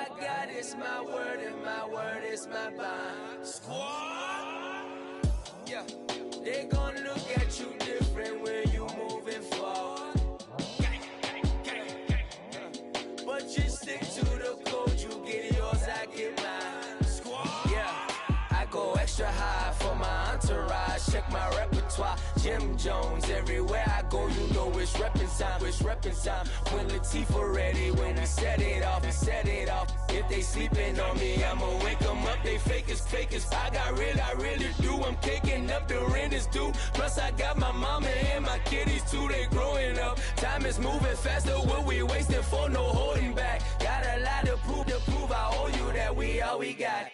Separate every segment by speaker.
Speaker 1: I got is my word, and my word is my bond. Squad. Yeah. They gon' look at you different when you moving forward. But just stick to the code. You get yours, I get mine. Squad. Yeah. I go extra high for my entourage. Check my repertoire. Jim Jones, everywhere I go, you know it's reppin' time. It's reppin' time. When Latifah ready, when we set it off, we set it off. If they sleeping on me, I'ma wake them up. They fakers. I really do. I'm kicking up, the rent is due. Plus I got my mama and my kiddies too. They growing up. Time is moving faster. What we wasting for? No holding back. Got a lot to prove. I owe you that we all we got.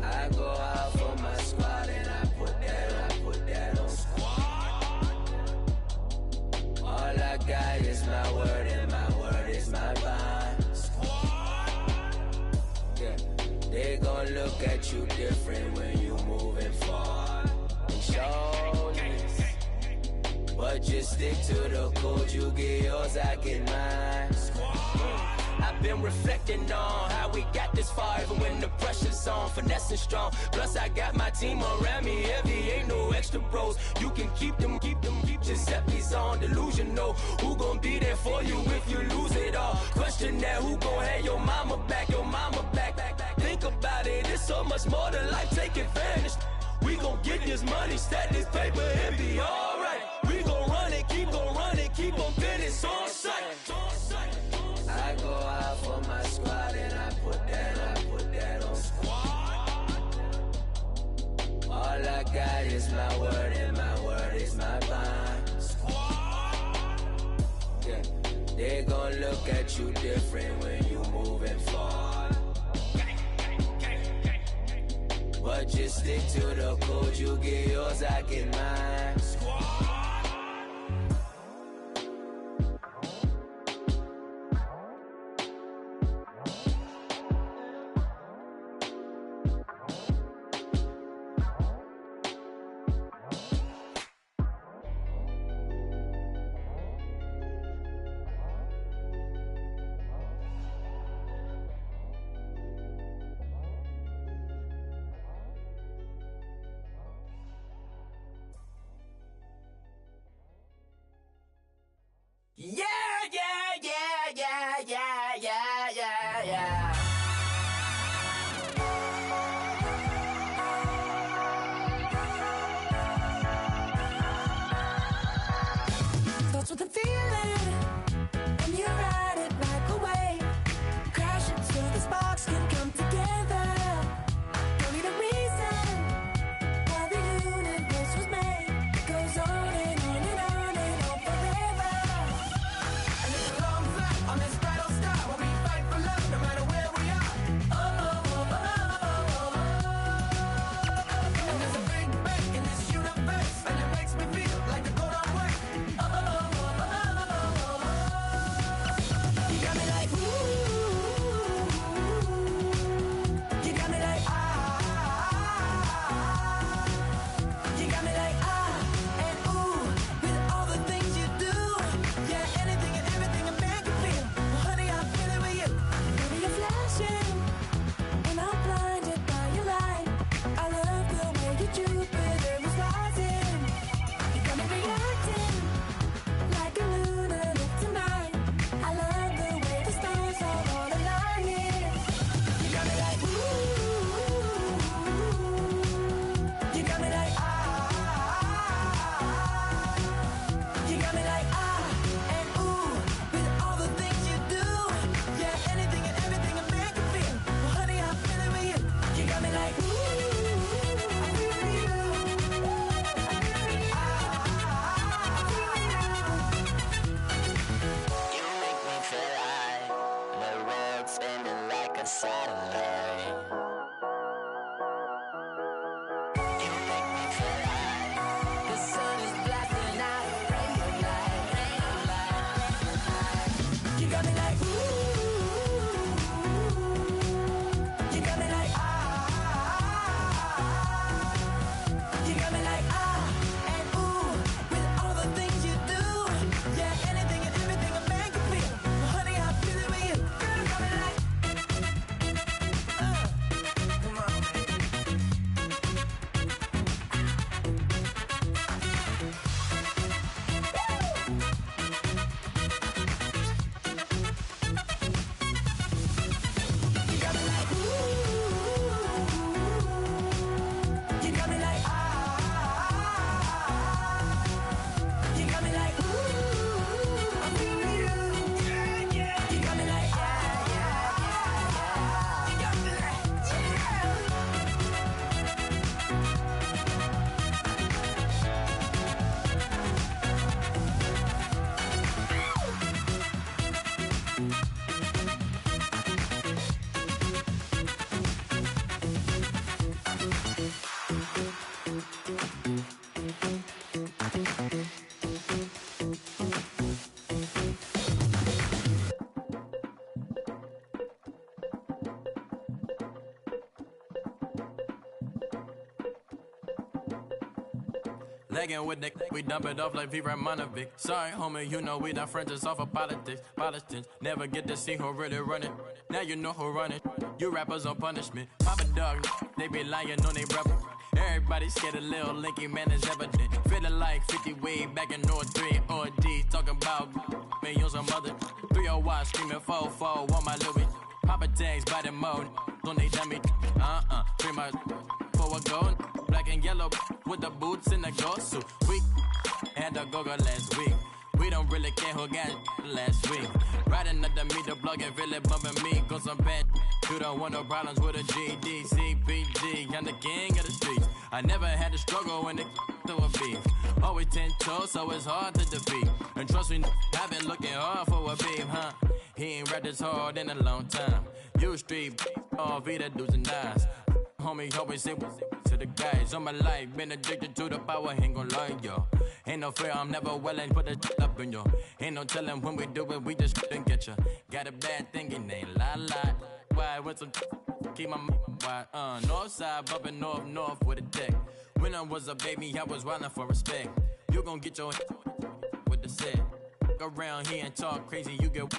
Speaker 1: I go out for my squad and I put that on squad. All I got is my word, and my word is my bond. Squad. Yeah, they gon' look at you different when you moving forward. And show this, but just stick to the code. You get yours, I get mine. I've been reflecting on how we got this far, even when the pressure's on, finessing strong. Plus I got my team around me heavy, ain't no extra bros. You can keep them, Giuseppe's on delusional. Who gon' be there for you if you lose it all? Question that, who gon' have your mama back, Think about it, it's so much more to life, take advantage. We gon' get this money, stack this paper and be alright. We gon' run it, keep on finish on sight. I go out for my squad and I put that on squad. All I got is my word, and my word is my bond. Squad. Yeah, they gon' look at you different when you moving forward. But just stick to the code. You get yours, I get mine. Squad. Yeah. Starts with a feeling, and you ride it like a wave. Crash it so the sparks can come together. Don't need a reason why the universe was made. It goes on and on and on and on forever. And it's a long flight on this battle star, where we fight for love no matter where we are. And there's a big bang in this universe, and it makes me feel like the go don't work. You got me like ooh, you got me like ah, you got me like ah and ooh, with all the things you do. Yeah, anything and everything a man can feel. Well, honey, I'm feeling with you. Baby, you're flashing, and I'm blinded by your light. I love the way you Jupiter is rising. You got me reacting like a lunatic tonight. I love the way the stars are all aligning. You got me like ooh, you got me like ah, you got me like ah and ooh, with all the things you do. Yeah, anything and everything a man can feel. Well, honey, I'm feeling with you. You got me like ooh, I'm feeling with you.
Speaker 2: You make me feel like the world's spinning like a satellite. You make me feel like the sun is blasting out a rainbow light.
Speaker 1: You got me like ooh, you got me like ah, you got me like ah and ooh, with all the things you do. Yeah, anything and everything a man can feel. Well, honey, I'm feeling with you. Girl, you got me like
Speaker 3: Lagging with the we dump it off like V. Ramonovic. Sorry, homie, you know we not friends, it's off of politics. Politics never get to see who really running. Now you know who running. You rappers on punishment. Papa dog, they be lying on they brother. Everybody scared a little linky, man, is evident. Feeling like 50 way back in North 3 or D. Talking about me on some other 301 screaming 4-4 on my Louis. Papa tags by the mode on they dummy. 3 my for a gold. Black and yellow with the boots and the gold suit. We had the go-go last week. We don't really care who got last week. Riding up the meter, blogging, really bumping me. Cause I'm bad. You don't want no problems with a GD, CPG. I'm the king of the streets. I never had to struggle when it to a beef. Always 10 toes, so it's hard to defeat. And trust me, I've been looking hard for a beef, huh? He ain't rapped this hard in a long time. You street, all Vita dudes and eyes. Homie, always say to the guys on my life. Been addicted to the power, ain't gon' lie, yo. Ain't no fear, I'm never willing, put the up in yo. Ain't no telling when we do it, we just couldn't get ya. Got a bad thing, it ain't lie. Why, with some keep my wide, north side, bumping north with a deck. When I was a baby, I was wildin' for respect. You gon' get your with the set. Around here and talk crazy, you get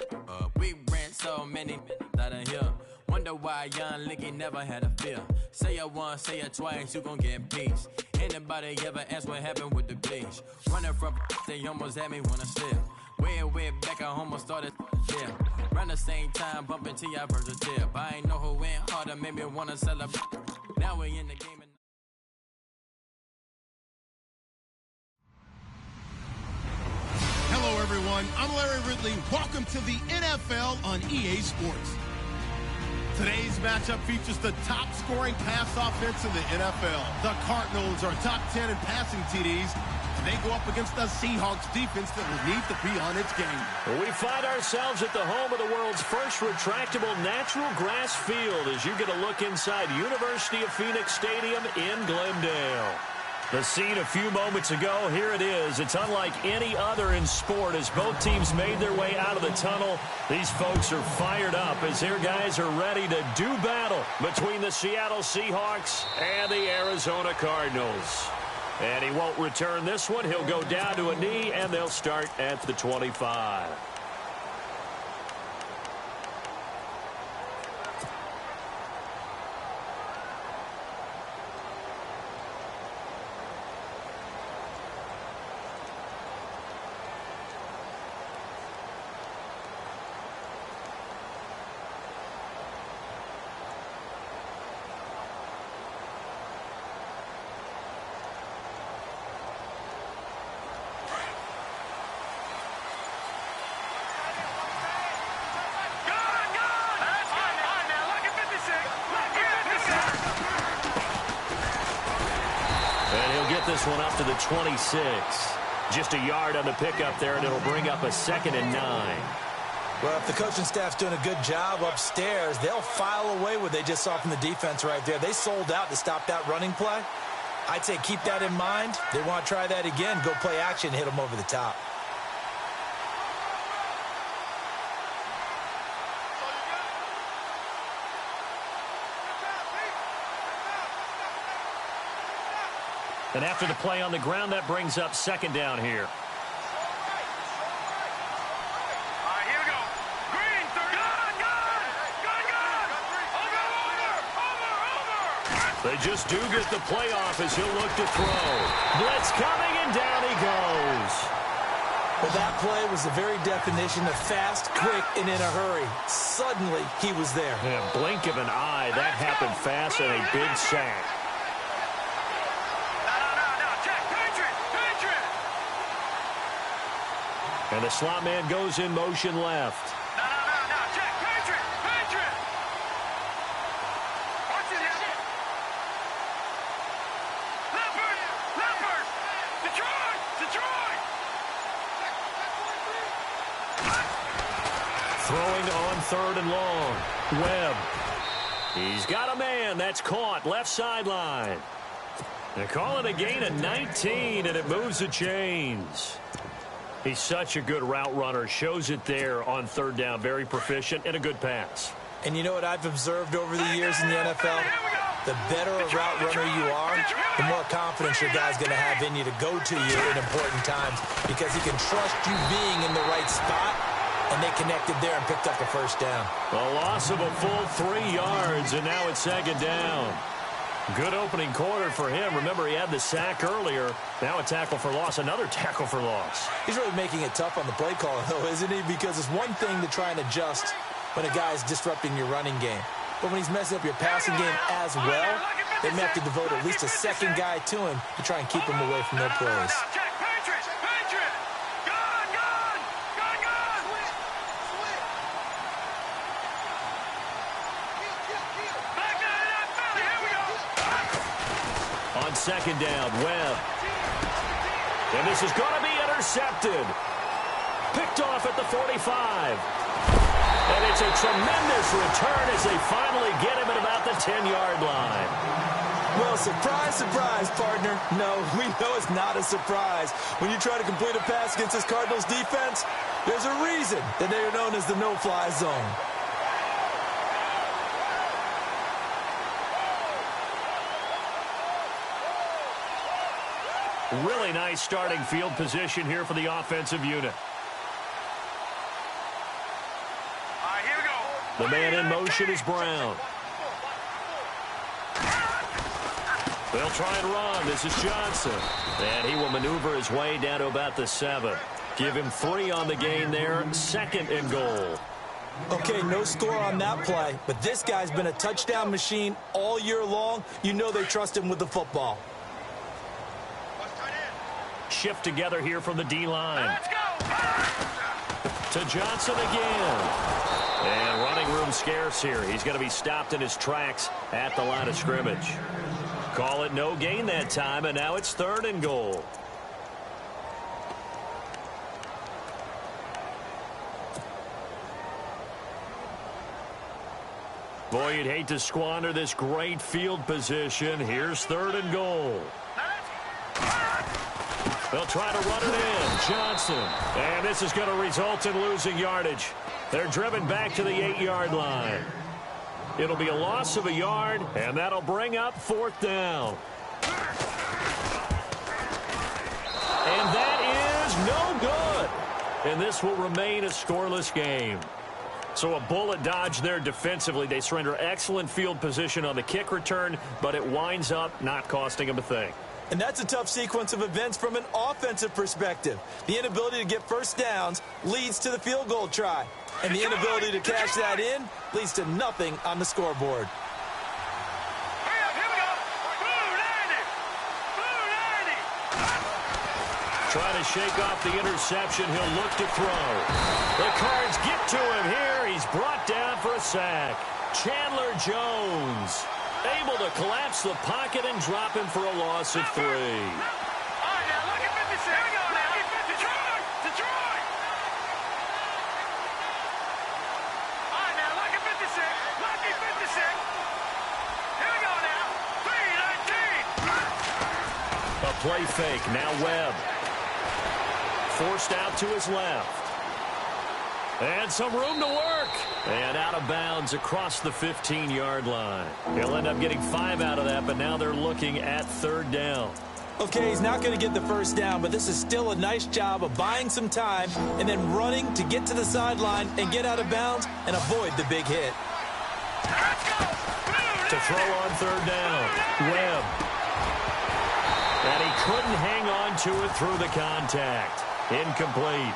Speaker 3: we ran so many out of here. Wonder why young Licky never had a fear. Say it once, say it twice, you gon' get peace. Anybody ever ask what happened with the bleach? Running from they almost had me wanna slip. Way back, I almost started yeah. Around the same time, bumping T.I. versatile. I ain't know who went harder, made me wanna celebrate. Now we in the game.
Speaker 4: Hello, everyone. I'm Larry Ridley. Welcome to the NFL on EA Sports. Today's matchup features the top-scoring pass offense in the NFL. The Cardinals are top 10 in passing TDs, and they go up against the Seahawks defense that will need to be on its game.
Speaker 5: We find ourselves at the home of the world's first retractable natural grass field as you get a look inside University of Phoenix Stadium in Glendale. The scene a few moments ago, here it is. It's unlike any other in sport as both teams made their way out of the tunnel. These folks are fired up as their guys are ready to do battle between the Seattle Seahawks and the Arizona Cardinals. And he won't return this one. He'll go down to a knee, and they'll start at the 25. This one up to the 26. Just a yard on the pickup there, and it'll bring up a 2nd and 9.
Speaker 6: Well, if the coaching staff's doing a good job upstairs, they'll file away what they just saw from the defense right there. They sold out to stop that running play. I'd say keep that in mind. They want to try that again, go play action, hit them over the top.
Speaker 5: And after the play on the ground, that brings up 2nd down here.
Speaker 7: Here we go. Green, 30. Over.
Speaker 5: They just do get the playoff as he'll look to throw. Blitz coming, and down he goes.
Speaker 6: Well, that play was the very definition of fast, quick, and in a hurry. Suddenly, he was there.
Speaker 5: In a blink of an eye, that happened fast and a big sack. And the slot man goes in motion left.
Speaker 7: No, check, Patriot. Watch it, Leopard, Detroit.
Speaker 5: Throwing on 3rd and long. Webb. He's got a man. That's caught. Left sideline. They call it a gain of 19, and it moves the chains. He's such a good route runner. Shows it there on 3rd down. Very proficient and a good pass.
Speaker 6: And you know what I've observed over the years in the NFL? the better a route runner you are, the more confidence your guy's going to have in you to go to you in important times because he can trust you being in the right spot, and they connected there and picked up a first down.
Speaker 5: A loss of a full 3 yards, and now it's second down. Good opening quarter for him. Remember, he had the sack earlier. Now a tackle for loss, another tackle for loss.
Speaker 6: He's really making it tough on the play call, though, isn't he? Because it's one thing to try and adjust when a guy is disrupting your running game. But when he's messing up your passing game as well, they may have to devote at least a second guy to him to try and keep him away from their plays.
Speaker 5: On second down, Webb. And this is going to be intercepted. Picked off at the 45. And it's a tremendous return as they finally get him at about the 10-yard line.
Speaker 6: Well, surprise, surprise, partner. No, we know it's not a surprise. When you try to complete a pass against this Cardinals defense, there's a reason that they are known as the no-fly zone.
Speaker 5: Really nice starting field position here for the offensive unit. The man in motion is Brown. They'll try and run. This is Johnson. And he will maneuver his way down to about the 7. Give him 3 on the gain there. 2nd and goal.
Speaker 6: Okay, no score on that play, but this guy's been a touchdown machine all year long. You know they trust him with the football.
Speaker 5: Shift together here from the D-line. To Johnson again. And running room scarce here. He's going to be stopped in his tracks at the line of scrimmage. Call it no gain that time, and now it's 3rd and goal. Boy, you'd hate to squander this great field position. Here's 3rd and goal. They'll try to run it in. Johnson. And this is going to result in losing yardage. They're driven back to the 8-yard line. It'll be a loss of a yard, and that'll bring up 4th down. And that is no good. And this will remain a scoreless game. So a bullet dodge there defensively. They surrender excellent field position on the kick return, but it winds up not costing them a thing.
Speaker 6: And that's a tough sequence of events from an offensive perspective. The inability to get first downs leads to the field goal try. And the inability to cash that in leads to nothing on the scoreboard.
Speaker 5: Trying to shake off the interception. He'll look to throw. The Cards get to him here. He's brought down for a sack. Chandler Jones able to collapse the pocket and drop him for a loss of 3. A play fake. Now Webb. Forced out to his left. And some room to work. And out of bounds across the 15-yard line. He'll end up getting 5 out of that, but now they're looking at 3rd down.
Speaker 6: Okay, he's not going to get the first down, but this is still a nice job of buying some time and then running to get to the sideline and get out of bounds and avoid the big hit.
Speaker 5: To throw on 3rd down. Webb. And he couldn't hang on to it through the contact. Incomplete.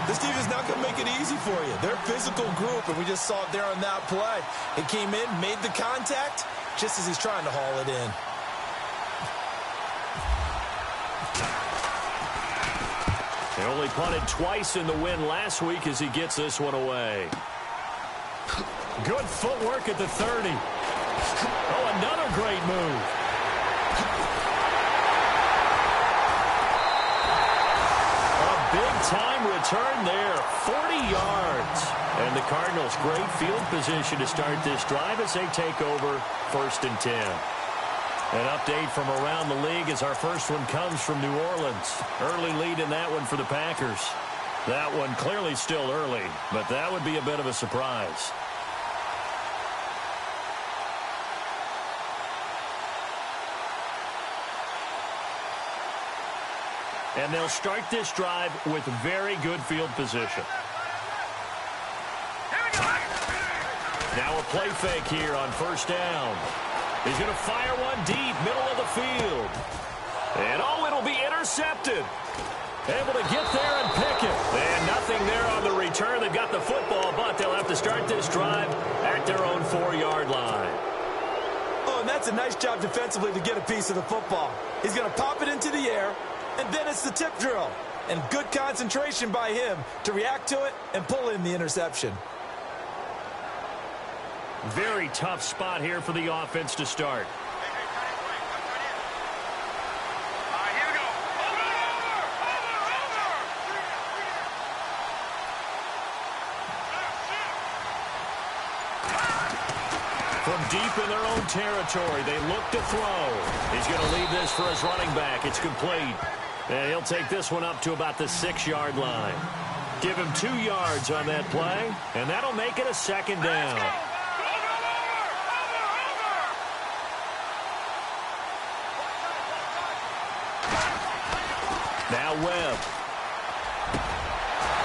Speaker 6: This team is not going to make it easy for you. They're a physical group, and we just saw it there on that play. It came in, made the contact, just as he's trying to haul it in.
Speaker 5: They only punted twice in the win last week as he gets this one away. Good footwork at the 30. Oh, another great move. Big-time return there, 40 yards. And the Cardinals, great field position to start this drive as they take over 1st and 10. An update from around the league as our first one comes from New Orleans. Early lead in that one for the Packers. That one clearly still early, but that would be a bit of a surprise. And they'll start this drive with very good field position. Now a play fake here on first down. He's going to fire one deep, middle of the field. And, oh, it'll be intercepted. Able to get there and pick it. And nothing there on the return. They've got the football, but they'll have to start this drive at their own 4-yard line.
Speaker 6: Oh, and that's a nice job defensively to get a piece of the football. He's going to pop it into the air, and then it's the tip drill. And good concentration by him to react to it and pull in the interception.
Speaker 5: Very tough spot here for the offense to start.
Speaker 7: Here we go.
Speaker 5: From deep in their own territory, they look to throw. He's going to leave this for his running back. It's complete. And he'll take this one up to about the 6-yard line. Give him 2 yards on that play, and that'll make it a second down. Now Webb.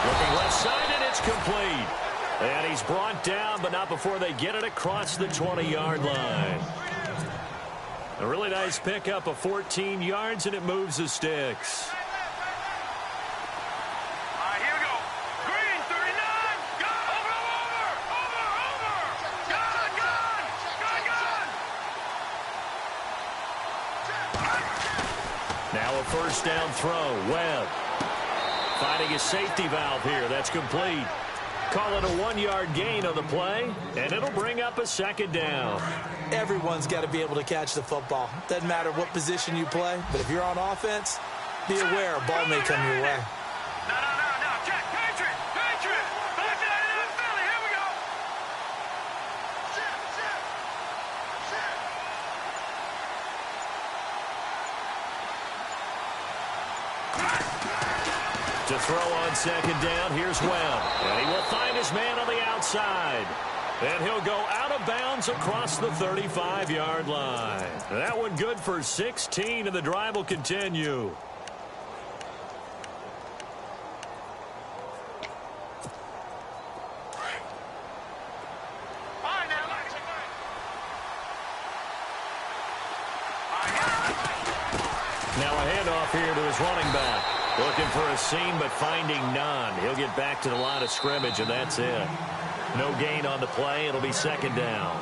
Speaker 5: Looking left side, and it's complete. And he's brought down, but not before they get it across the 20-yard line. A really nice pickup of 14 yards, and it moves the sticks.
Speaker 7: Here we go. Green, 39. Gun. Gun.
Speaker 5: Now a first down throw. Webb finding a safety valve here. That's complete. Call it a 1-yard gain on the play, and it'll bring up a second down.
Speaker 6: Everyone's got to be able to catch the football. Doesn't matter what position you play, but if you're on offense, be aware a ball may come your way.
Speaker 7: No. Check. Patriot. Back to that Philly. Here we go.
Speaker 5: To throw on second down, here's Webb. And he will find his man on the outside. And he'll go out of bounds across the 35-yard line. That one good for 16, and the drive will continue. Now a handoff here to his running back. Looking for a seam, but finding none. He'll get back to the line of scrimmage, and that's it. No gain on the play. It'll be second down.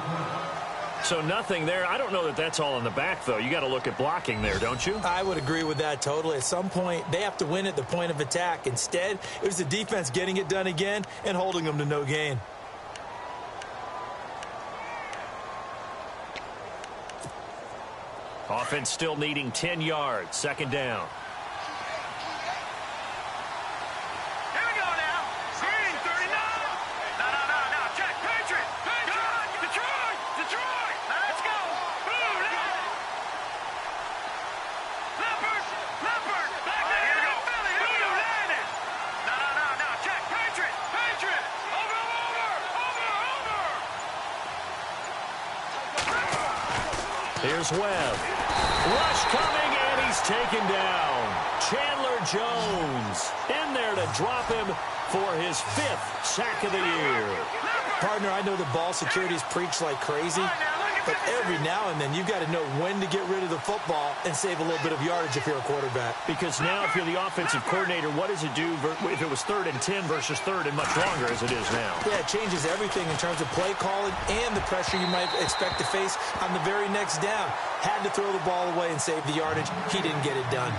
Speaker 5: So nothing there. I don't know that that's all in the back, though. You got to look at blocking there, don't you?
Speaker 6: I would agree with that totally. At some point, they have to win at the point of attack. Instead, it was the defense getting it done again and holding them to no gain.
Speaker 5: Offense still needing 10 yards. Second down. Here's Webb. Rush coming, and he's taken down. Chandler Jones in there to drop him for his 5th sack of the year.
Speaker 6: Partner, I know the ball security's preached like crazy, but every now and then you've got to know when to get rid of the football and save a little bit of yardage if you're a quarterback.
Speaker 5: Because now if you're the offensive coordinator, what does it do if it was 3rd and 10 versus 3rd and much longer as it is now?
Speaker 6: Yeah, it changes everything in terms of play calling and the pressure you might expect to face on the very next down. Had to throw the ball away and save the yardage. He didn't get it done.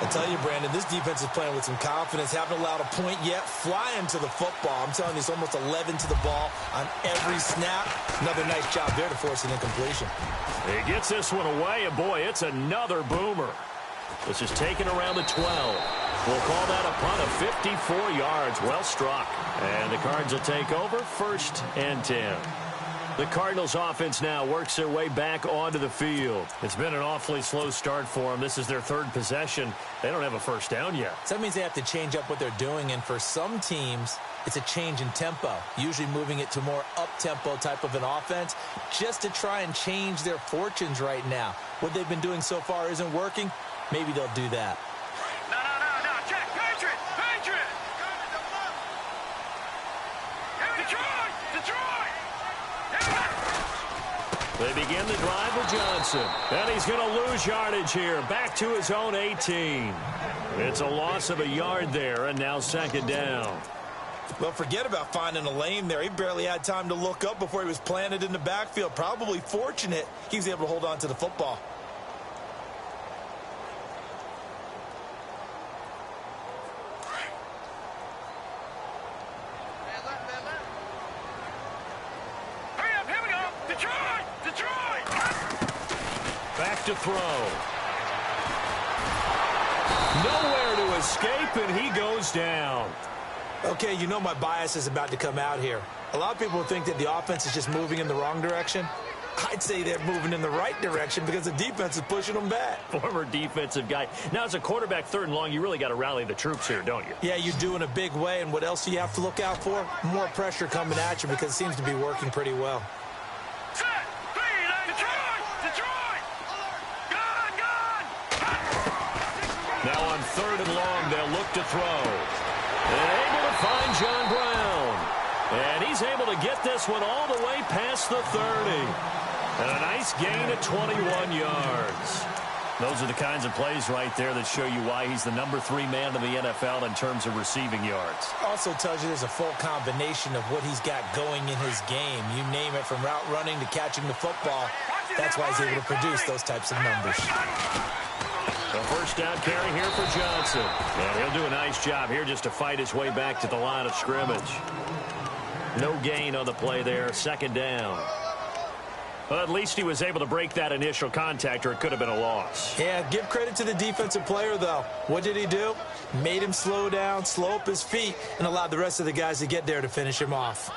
Speaker 6: I tell you, Brandon, this defense is playing with some confidence. Haven't allowed a point yet. Flying to the football. I'm telling you, it's almost 11 to the ball on every snap. Another nice job there to force an incompletion.
Speaker 5: He gets this one away, and boy, it's another boomer. This is taken around the 12. We'll call that a punt of 54 yards. Well struck. And the Cards will take over 1st and 10. The Cardinals offense now works their way back onto the field. It's been an awfully slow start for them. This is their 3rd possession. They don't have a first down yet.
Speaker 6: So that means they have to change up what they're doing, and for some teams, it's a change in tempo, usually moving it to more up-tempo type of an offense just to try and change their fortunes right now. What they've been doing so far isn't working. Maybe they'll do that.
Speaker 5: They begin the drive with Johnson. And he's going to lose yardage here. Back to his own 18. It's a loss of a yard there, and now second down.
Speaker 6: Well, forget about finding a lane there. He barely had time to look up before he was planted in the backfield. Probably fortunate he was able to hold on to the football.
Speaker 5: Back to throw. Nowhere to escape, and he goes down.
Speaker 6: Okay, you know my bias is about to come out here. A lot of people think that the offense is just moving in the wrong direction. I'd say they're moving in the right direction because the defense is pushing them back.
Speaker 5: Former defensive guy. Now, as a quarterback, 3rd and long, you really got to rally the troops here, don't you?
Speaker 6: Yeah, you do in a big way, and what else do you have to look out for? More pressure coming at you because it seems to be working pretty well.
Speaker 5: Now on 3rd and long, they'll look to throw. And able to find John Brown. And he's able to get this one all the way past the 30. And a nice gain of 21 yards. Those are the kinds of plays right there that show you why he's the #3 man in the NFL in terms of receiving yards.
Speaker 6: Also tells you there's a full combination of what he's got going in his game. You name it, from route running to catching the football. That's why he's able to produce those types of numbers.
Speaker 5: A first down carry here for Johnson. And he'll do a nice job here just to fight his way back to the line of scrimmage. No gain on the play there. Second down. Well, at least he was able to break that initial contact, or it could have been a loss.
Speaker 6: Yeah, give credit to the defensive player, though. What did he do? Made him slow down, slow up his feet, and allowed the rest of the guys to get there to finish him off.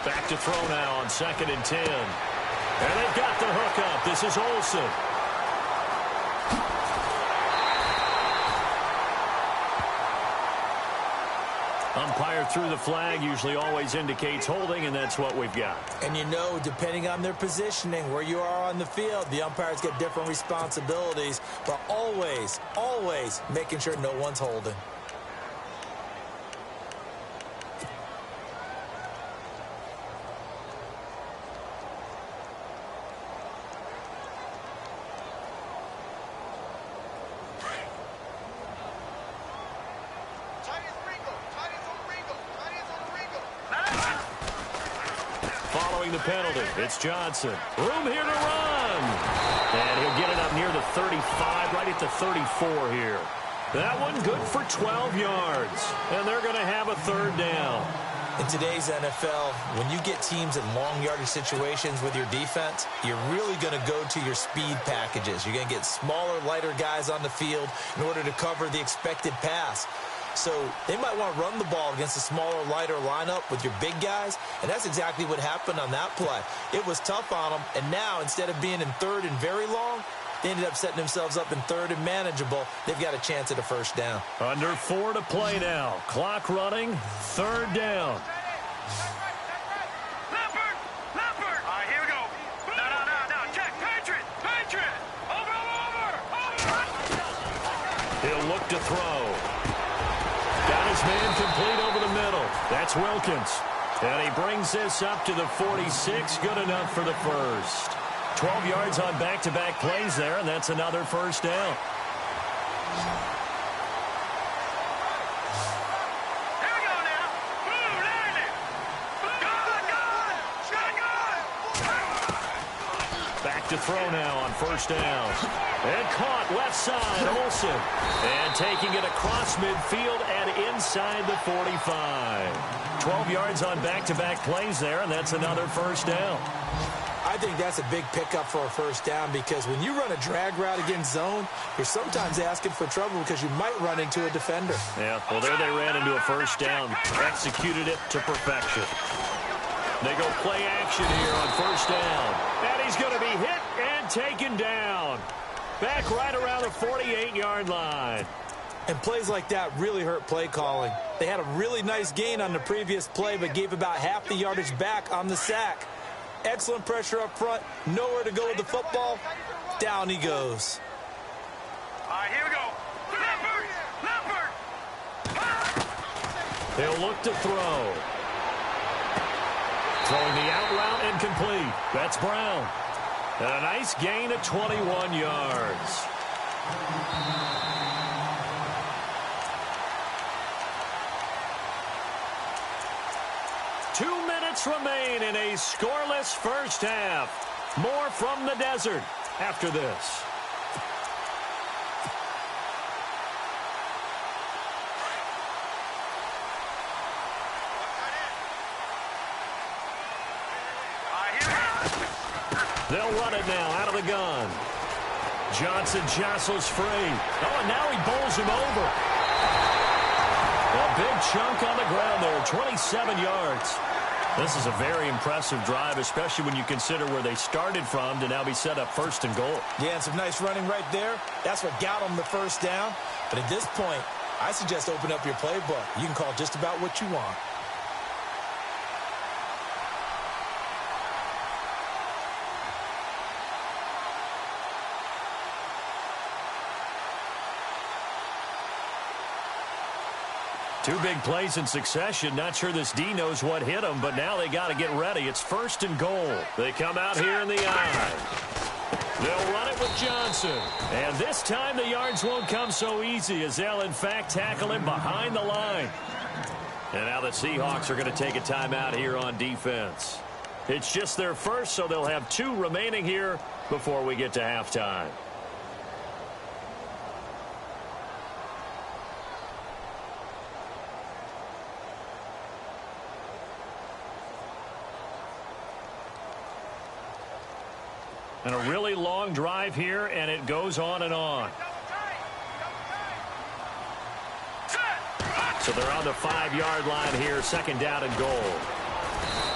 Speaker 5: Back to throw now on 2nd and 10. And they've got the hook up. This is Olsen. Umpire threw the flag, usually always indicates holding, and that's what we've got.
Speaker 6: And you know, depending on their positioning, where you are on the field, the umpires get different responsibilities, but always, always making sure no one's holding.
Speaker 5: The penalty. It's Johnson. Room here to run. And he'll get it up near the 35, right at the 34 here. That one good for 12 yards. And they're going to have a 3rd down.
Speaker 6: In today's NFL, when you get teams in long yardage situations with your defense, you're really going to go to your speed packages. You're going to get smaller, lighter guys on the field in order to cover the expected pass. So they might want to run the ball against a smaller, lighter lineup with your big guys, and that's exactly what happened on that play. It was tough on them, and now instead of being in 3rd and very long, they ended up setting themselves up in 3rd and manageable. They've got a chance at a first down.
Speaker 5: Under 4 to play now. Clock running, 3rd down.
Speaker 7: Leopard! All right, here we go. No. Check. Patriot. Over.
Speaker 5: He'll look to throw. Got his man complete over the middle. That's Wilkins. And he brings this up to the 46. Good enough for the first. 12 yards on back-to-back plays there, and that's another first down.
Speaker 7: Here we go now. Blue, landing.
Speaker 5: Back to throw now on first down. And caught left side, Olsen. And taking it across midfield and inside the 45. 12 yards on back-to-back plays there, and that's another first down.
Speaker 6: I think that's a big pickup for a first down, because when you run a drag route against zone, you're sometimes asking for trouble because you might run into a defender.
Speaker 5: Yeah, well, there they ran into a first down. Executed it to perfection. They go play action here on first down. And he's going to be hit and taken down. Back right around the 48-yard line.
Speaker 6: And plays like that really hurt play calling. They had a really nice gain on the previous play, but gave about half the yardage back on the sack. Excellent pressure up front. Nowhere to go with the football. Down he goes.
Speaker 7: All right, here we go. Leopard!
Speaker 5: He'll look to throw. Throwing the out route and complete. That's Brown. And a nice gain of 21 yards. Remain in a scoreless first half. More from the desert after this. They'll run it now out of the gun. Johnson jostles free. Oh, and now he bowls him over. A big chunk on the ground there, 27 yards. This is a very impressive drive, especially when you consider where they started from to now be set up 1st and goal.
Speaker 6: Yeah, and some nice running right there. That's what got them the first down. But at this point, I suggest open up your playbook. You can call just about what you want.
Speaker 5: Two big plays in succession. Not sure this D knows what hit them, but now they got to get ready. It's 1st and goal. They come out here in the I. They'll run it with Johnson. And this time the yards won't come so easy as they'll, in fact, tackle him behind the line. And now the Seahawks are going to take a timeout here on defense. It's just their first, so they'll have 2 remaining here before we get to halftime. And a really long drive here, and it goes on and on. So they're on the 5-yard line here, 2nd down and goal.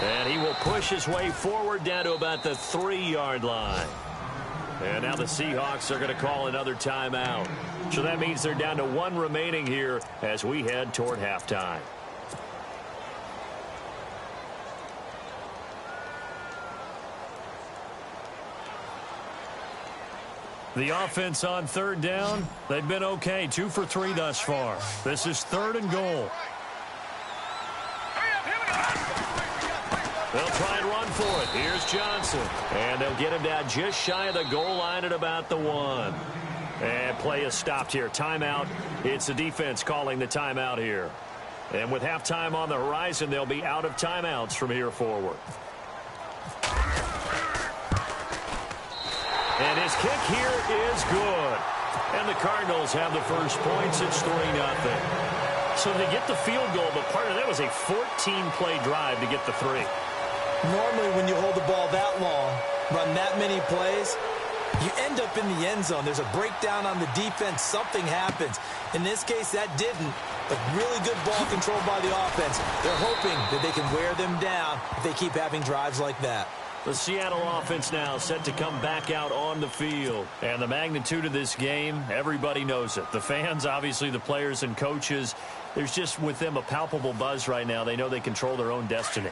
Speaker 5: And he will push his way forward down to about the 3-yard line. And now the Seahawks are going to call another timeout. So that means they're down to 1 remaining here as we head toward halftime. The offense on 3rd down, they've been okay. 2 for 3 thus far. This is 3rd and goal. They'll try and run for it. Here's Johnson. And they'll get him down just shy of the goal line at about the 1. And play is stopped here. Timeout. It's the defense calling the timeout here. And with halftime on the horizon, they'll be out of timeouts from here forward. And his kick here is good. And the Cardinals have the first points. It's 3-0. So they get the field goal, but part of that was a 14-play drive to get the 3.
Speaker 6: Normally, when you hold the ball that long, run that many plays, you end up in the end zone. There's a breakdown on the defense. Something happens. In this case, that didn't. But really good ball control by the offense. They're hoping that they can wear them down if they keep having drives like that.
Speaker 5: The Seattle offense now set to come back out on the field. And the magnitude of this game, everybody knows it. The fans, obviously the players and coaches, there's just with them a palpable buzz right now. They know they control their own destiny.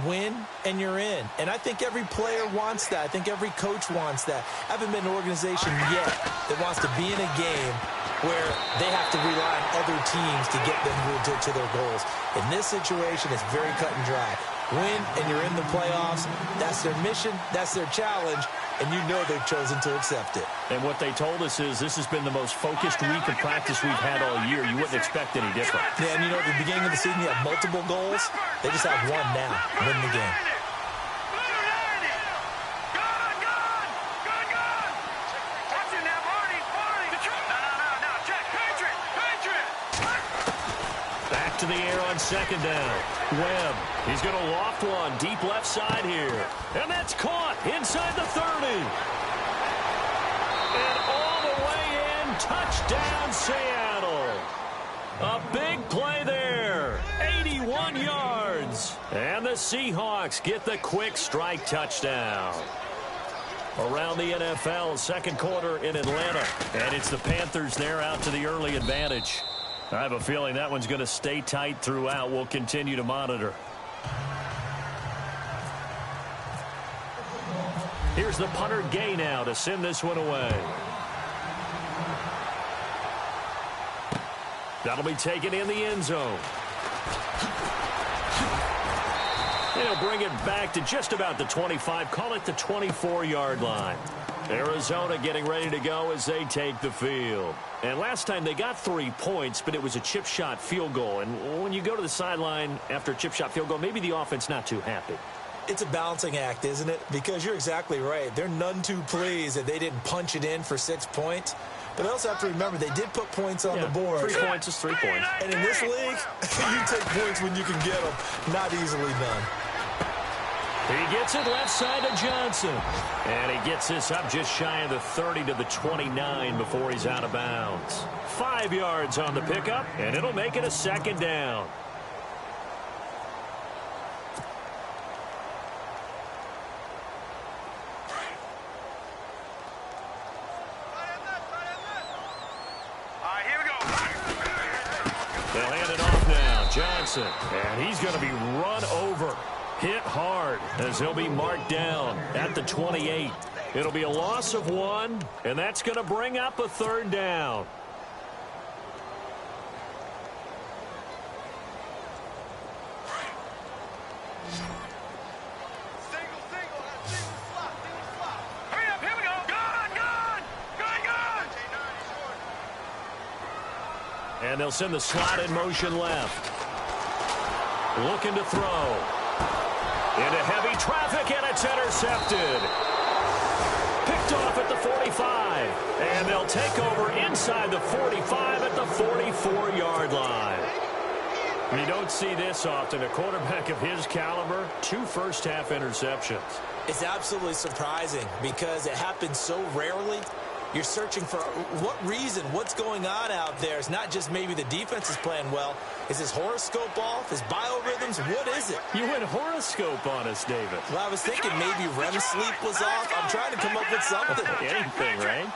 Speaker 6: Win, and you're in. And I think every player wants that. I think every coach wants that. I haven't been an organization yet that wants to be in a game where they have to rely on other teams to get them to their goals. In this situation, it's very cut and dry. Win, and you're in the playoffs. That's their mission. That's their challenge. And you know they've chosen to accept it.
Speaker 5: And what they told us is this has been the most focused week of practice we've had all year. You wouldn't expect any different.
Speaker 6: Yeah, and you know, at the beginning of the season, you have multiple goals. They just have one now. Win the game.
Speaker 5: To the air on 2nd down. Webb, he's going to loft one deep left side here. And that's caught inside the 30. And all the way in, touchdown Seattle. A big play there, 81 yards. And the Seahawks get the quick strike touchdown. around the NFL. Second quarter in Atlanta. And it's the Panthers there out to the early advantage. I have a feeling that one's going to stay tight throughout. We'll continue to monitor. Here's the punter Gay now to send this one away. That'll be taken in the end zone. He'll bring it back to just about the 25. Call it the 24-yard line. Arizona getting ready to go as they take the field. And last time they got 3 points, but it was a chip shot field goal. And when you go to the sideline after a chip shot field goal, maybe the offense not too happy.
Speaker 6: It's a balancing act, isn't it? Because you're exactly right. They're none too pleased that they didn't punch it in for 6 points. But they also have to remember they did put points on the board.
Speaker 5: 3 points is 3 points.
Speaker 6: And in this league, you take points when you can get them. Not easily done.
Speaker 5: He gets it left side to Johnson. And he gets this up just shy of the 30 to the 29 before he's out of bounds. 5 yards on the pickup, and it'll make it a second down. They'll hand it off now. Johnson. And he's going to be run over. Hit hard as he'll be marked down at the 28. It'll be a loss of 1, and that's going to bring up a third down.
Speaker 7: Hurry up, here we go.
Speaker 5: And they'll send the slot in motion left. Looking to throw. Into heavy traffic, and it's intercepted. Picked off at the 45. And they'll take over inside the 45 at the 44-yard line. You don't see this often. A quarterback of his caliber, 2 first-half interceptions.
Speaker 6: It's absolutely surprising because it happens so rarely. You're searching for what reason, what's going on out there. It's not just maybe the defense is playing well. Is his horoscope off? His biorhythms? What is it?
Speaker 5: You went horoscope on us, David.
Speaker 6: Well, I was thinking maybe REM sleep was off. I'm trying to come up with something.
Speaker 5: Anything, right?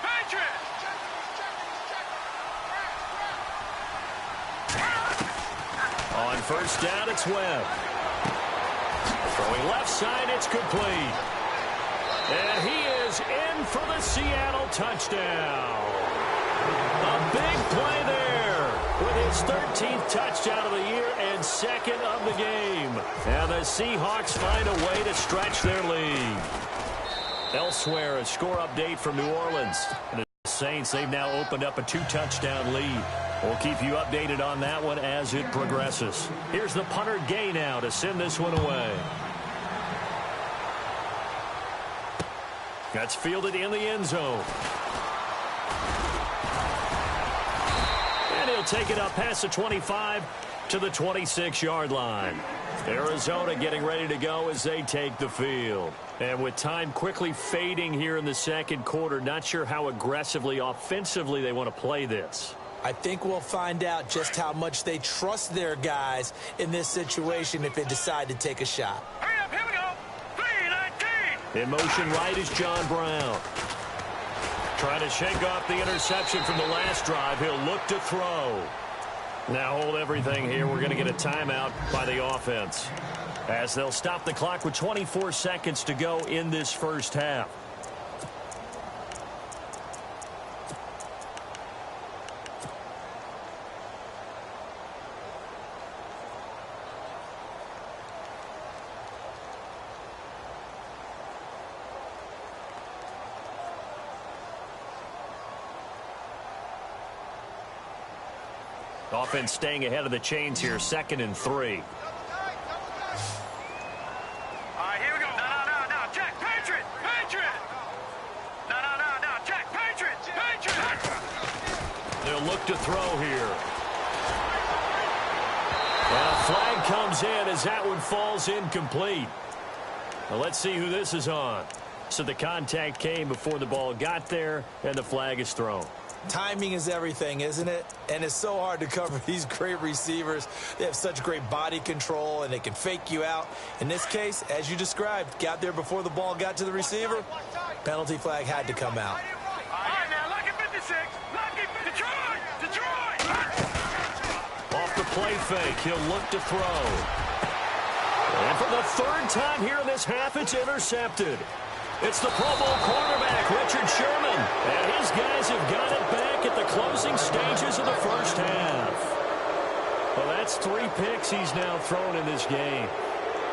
Speaker 5: On first down, it's Webb. Throwing left side, it's complete. And he is in for the Seattle touchdown. A big play there with his 13th touchdown of the year and second of the game. And the Seahawks find a way to stretch their lead. Elsewhere, a score update from New Orleans. And the Saints, they've now opened up a 2-touchdown lead. We'll keep you updated on that one as it progresses. Here's the punter Gay now to send this one away. That's fielded in the end zone. And he'll take it up past the 25 to the 26-yard line. Arizona getting ready to go as they take the field. And with time quickly fading here in the second quarter, not sure how aggressively, offensively they want to play this.
Speaker 6: I think we'll find out just how much they trust their guys in this situation if they decide to take a shot.
Speaker 7: Hurry up, here we go.
Speaker 5: In motion right is John Brown. Trying to shake off the interception from the last drive. He'll look to throw. Now hold everything here. We're going to get a timeout by the offense, as they'll stop the clock with 24 seconds to go in this first half. Offense staying ahead of the chains here, 2nd and 3.
Speaker 7: Here we go. No, Jack, Patriot. No, Jack, Patriot.
Speaker 5: They'll look to throw here. And a flag comes in as that one falls incomplete. Well, let's see who this is on. So the contact came before the ball got there, and the flag is thrown.
Speaker 6: Timing is everything, isn't it? And it's so hard to cover these great receivers. They have such great body control, and they can fake you out. In this case, as you described, got there before the ball got to the receiver. Penalty flag had to come out.
Speaker 7: All right, now, lucky 56. Lucky 56. Detroit!
Speaker 5: Off the play fake, he'll look to throw. And for the third time here in this half, it's intercepted. It's the Pro Bowl cornerback, Richard Sherman. And his guys have got it back at the closing stages of the first half. Well, that's 3 picks he's now thrown in this game.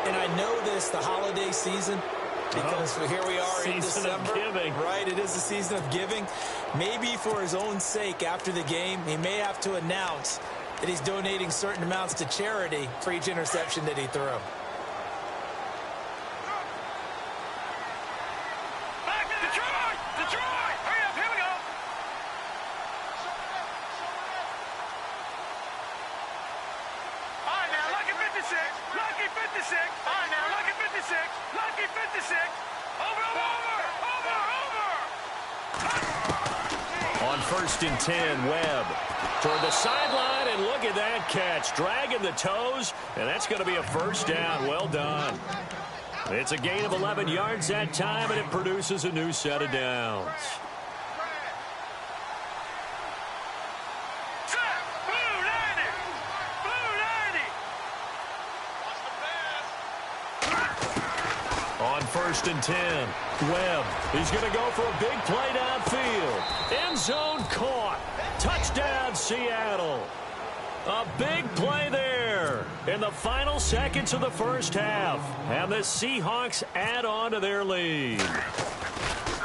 Speaker 6: And I know this, the holiday season, because here we are in December.
Speaker 5: Season of giving.
Speaker 6: Right, it is the season of giving. Maybe for his own sake after the game, he may have to announce that he's donating certain amounts to charity for each interception that he threw.
Speaker 5: On 1st and 10, Webb toward the sideline, and look at that catch. Dragging the toes, and that's going to be a first down. Well done. It's a gain of 11 yards that time, and it produces a new set of downs. On 1st and 10, Webb, he's going to go for a big play downfield. End zone caught. Touchdown, Seattle. A big play there in the final seconds of the first half. And the Seahawks add on to their lead.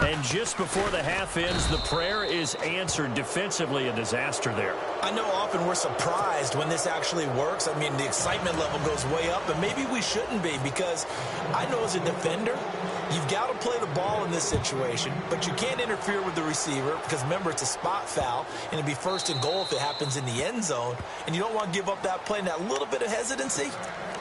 Speaker 5: And just before the half ends, the prayer is answered. Defensively, a disaster there.
Speaker 6: I know often we're surprised when this actually works. I mean, the excitement level goes way up, and maybe we shouldn't be, because I know as a defender, you've got to play the ball in this situation, but you can't interfere with the receiver because, remember, it's a spot foul, and it'd be 1st and goal if it happens in the end zone, and you don't want to give up that play, and that little bit of hesitancy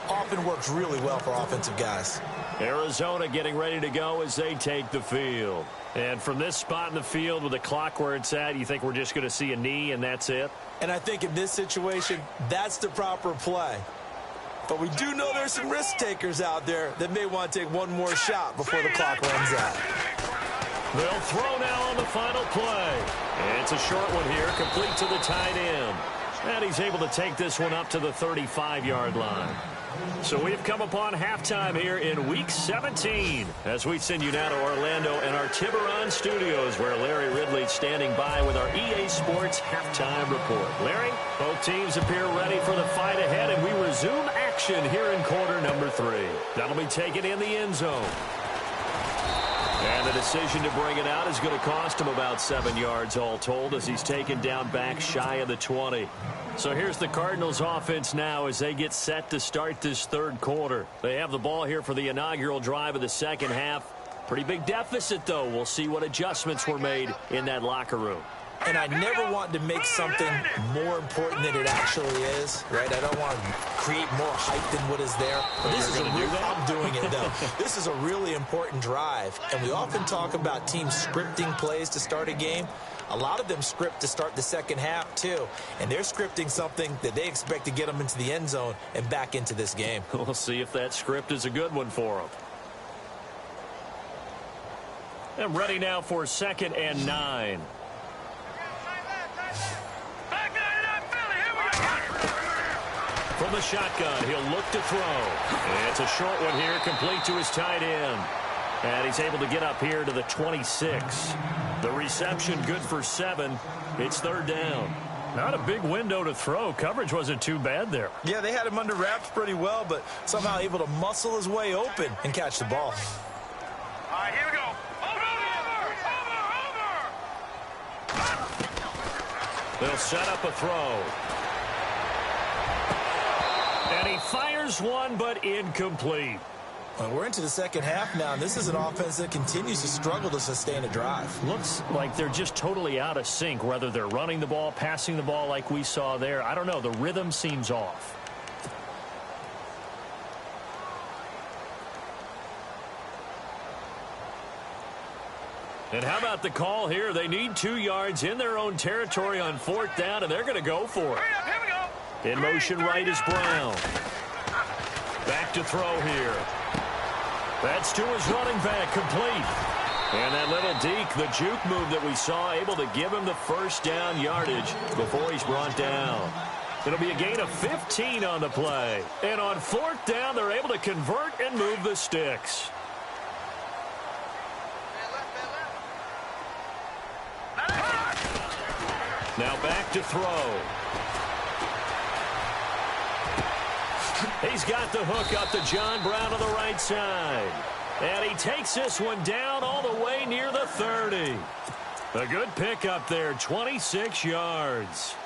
Speaker 6: often works really well for offensive guys.
Speaker 5: Arizona getting ready to go as they take the field. And from this spot in the field with the clock where it's at, you think we're just going to see a knee and that's it?
Speaker 6: And I think in this situation, that's the proper play. But we do know there's some risk takers out there that may want to take one more shot before the clock runs out.
Speaker 5: They'll throw now on the final play. And it's a short one here, complete to the tight end. And he's able to take this one up to the 35-yard line. So we've come upon halftime here in Week 17 as we send you now to Orlando and our Tiburon studios, where Larry Ridley's standing by with our EA Sports halftime report. Larry, both teams appear ready for the fight ahead, and we resume action here in quarter number 3. That'll be taken in the end zone. And the decision to bring it out is going to cost him about 7 yards all told, as he's taken down back shy of the 20. So here's the Cardinals offense now as they get set to start this third quarter. They have the ball here for the inaugural drive of the second half. Pretty big deficit, though. We'll see what adjustments were made in that locker room.
Speaker 6: And I never want to make something more important than it actually is, right? I don't want to create more hype than what is there. But this is I'm doing it, though. This is a really important drive. And we often talk about teams scripting plays to start a game. A lot of them script to start the second half, too. And they're scripting something that they expect to get them into the end zone and back into this game.
Speaker 5: We'll see if that script is a good one for them. I'm ready now for 2nd and 9. From the shotgun, he'll look to throw. And it's a short one here, complete to his tight end. And he's able to get up here to the 26. The reception good for 7. It's 3rd down. Not a big window to throw. Coverage wasn't too bad there.
Speaker 6: Yeah, they had him under wraps pretty well, but somehow able to muscle his way open and catch the ball.
Speaker 7: All right, here we go. Over.
Speaker 5: They'll set up a throw. And he fires one, but incomplete.
Speaker 6: Well, we're into the second half now, and this is an offense that continues to struggle to sustain a drive.
Speaker 5: Looks like they're just totally out of sync, whether they're running the ball, passing the ball like we saw there. I don't know. The rhythm seems off. And how about the call here? They need 2 yards in their own territory on 4th down, and they're going to go for it.
Speaker 7: Here we go.
Speaker 5: In motion right is Brown. Back to throw here. That's to his running back, complete. And that little deke, the juke move that we saw, able to give him the first down yardage before he's brought down. It'll be a gain of 15 on the play. And on 4th down, they're able to convert and move the sticks. Now back to throw. He's got the hook up to John Brown on the right side. And he takes this one down all the way near the 30. A good pick up there, 26 yards.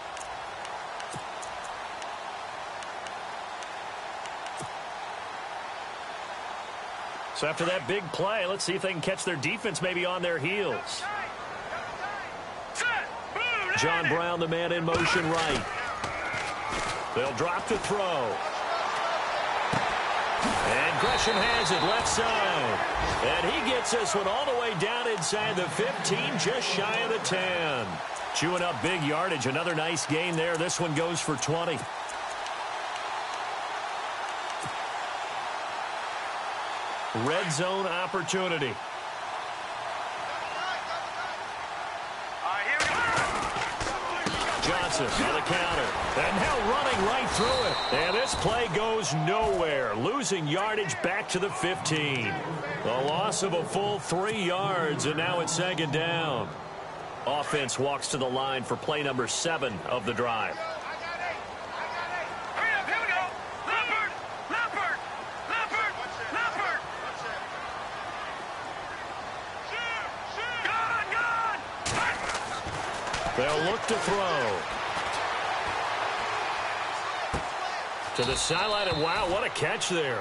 Speaker 5: So after that big play, let's see if they can catch their defense maybe on their heels. John Brown, the man in motion right. They'll drop to throw. And Gresham has it left side. And he gets this one all the way down inside the 15, just shy of the 10. Chewing up big yardage. Another nice gain there. This one goes for 20. Red zone opportunity. Johnson on the counter. And now running right through it. And this play goes nowhere. Losing yardage back to the 15. A loss of a full 3 yards, and now it's 2nd down. Offense walks to the line for play number 7 of the drive. They'll look to throw. To the sideline, and wow, what a catch there.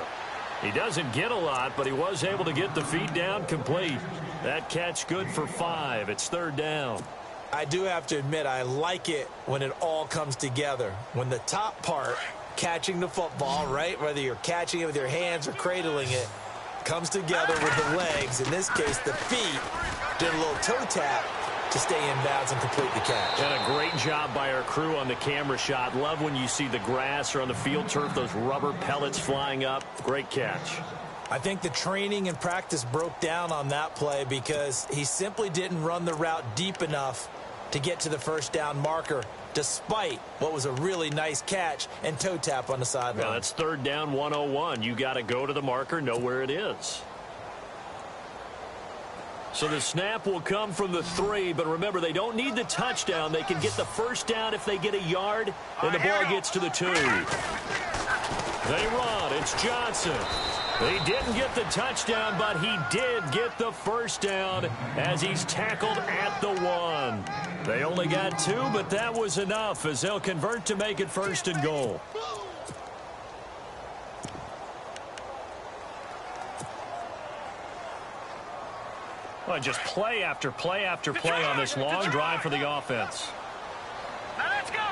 Speaker 5: He doesn't get a lot, but he was able to get the feet down complete. That catch good for 5. It's 3rd down.
Speaker 6: I do have to admit, I like it when it all comes together. When the top part, catching the football, right, whether you're catching it with your hands or cradling it, comes together with the legs. In this case, the feet did a little toe tap to stay in bounds and complete the catch.
Speaker 5: And a great job by our crew on the camera shot. Love when you see the grass or on the field turf, those rubber pellets flying up. Great catch.
Speaker 6: I think the training and practice broke down on that play because he simply didn't run the route deep enough to get to the first down marker, despite what was a really nice catch and toe tap on the sideline.
Speaker 5: Now that's 3rd down 101. You got to go to the marker, know where it is. So the snap will come from the 3, but remember, they don't need the touchdown. They can get the first down if they get a yard, and the ball gets to the 2. They run. It's Johnson. He didn't get the touchdown, but he did get the first down as he's tackled at the 1. They only got 2, but that was enough as they'll convert to make it 1st and goal. Well, just play after play after play on this long drive for the offense.
Speaker 7: Now let's go.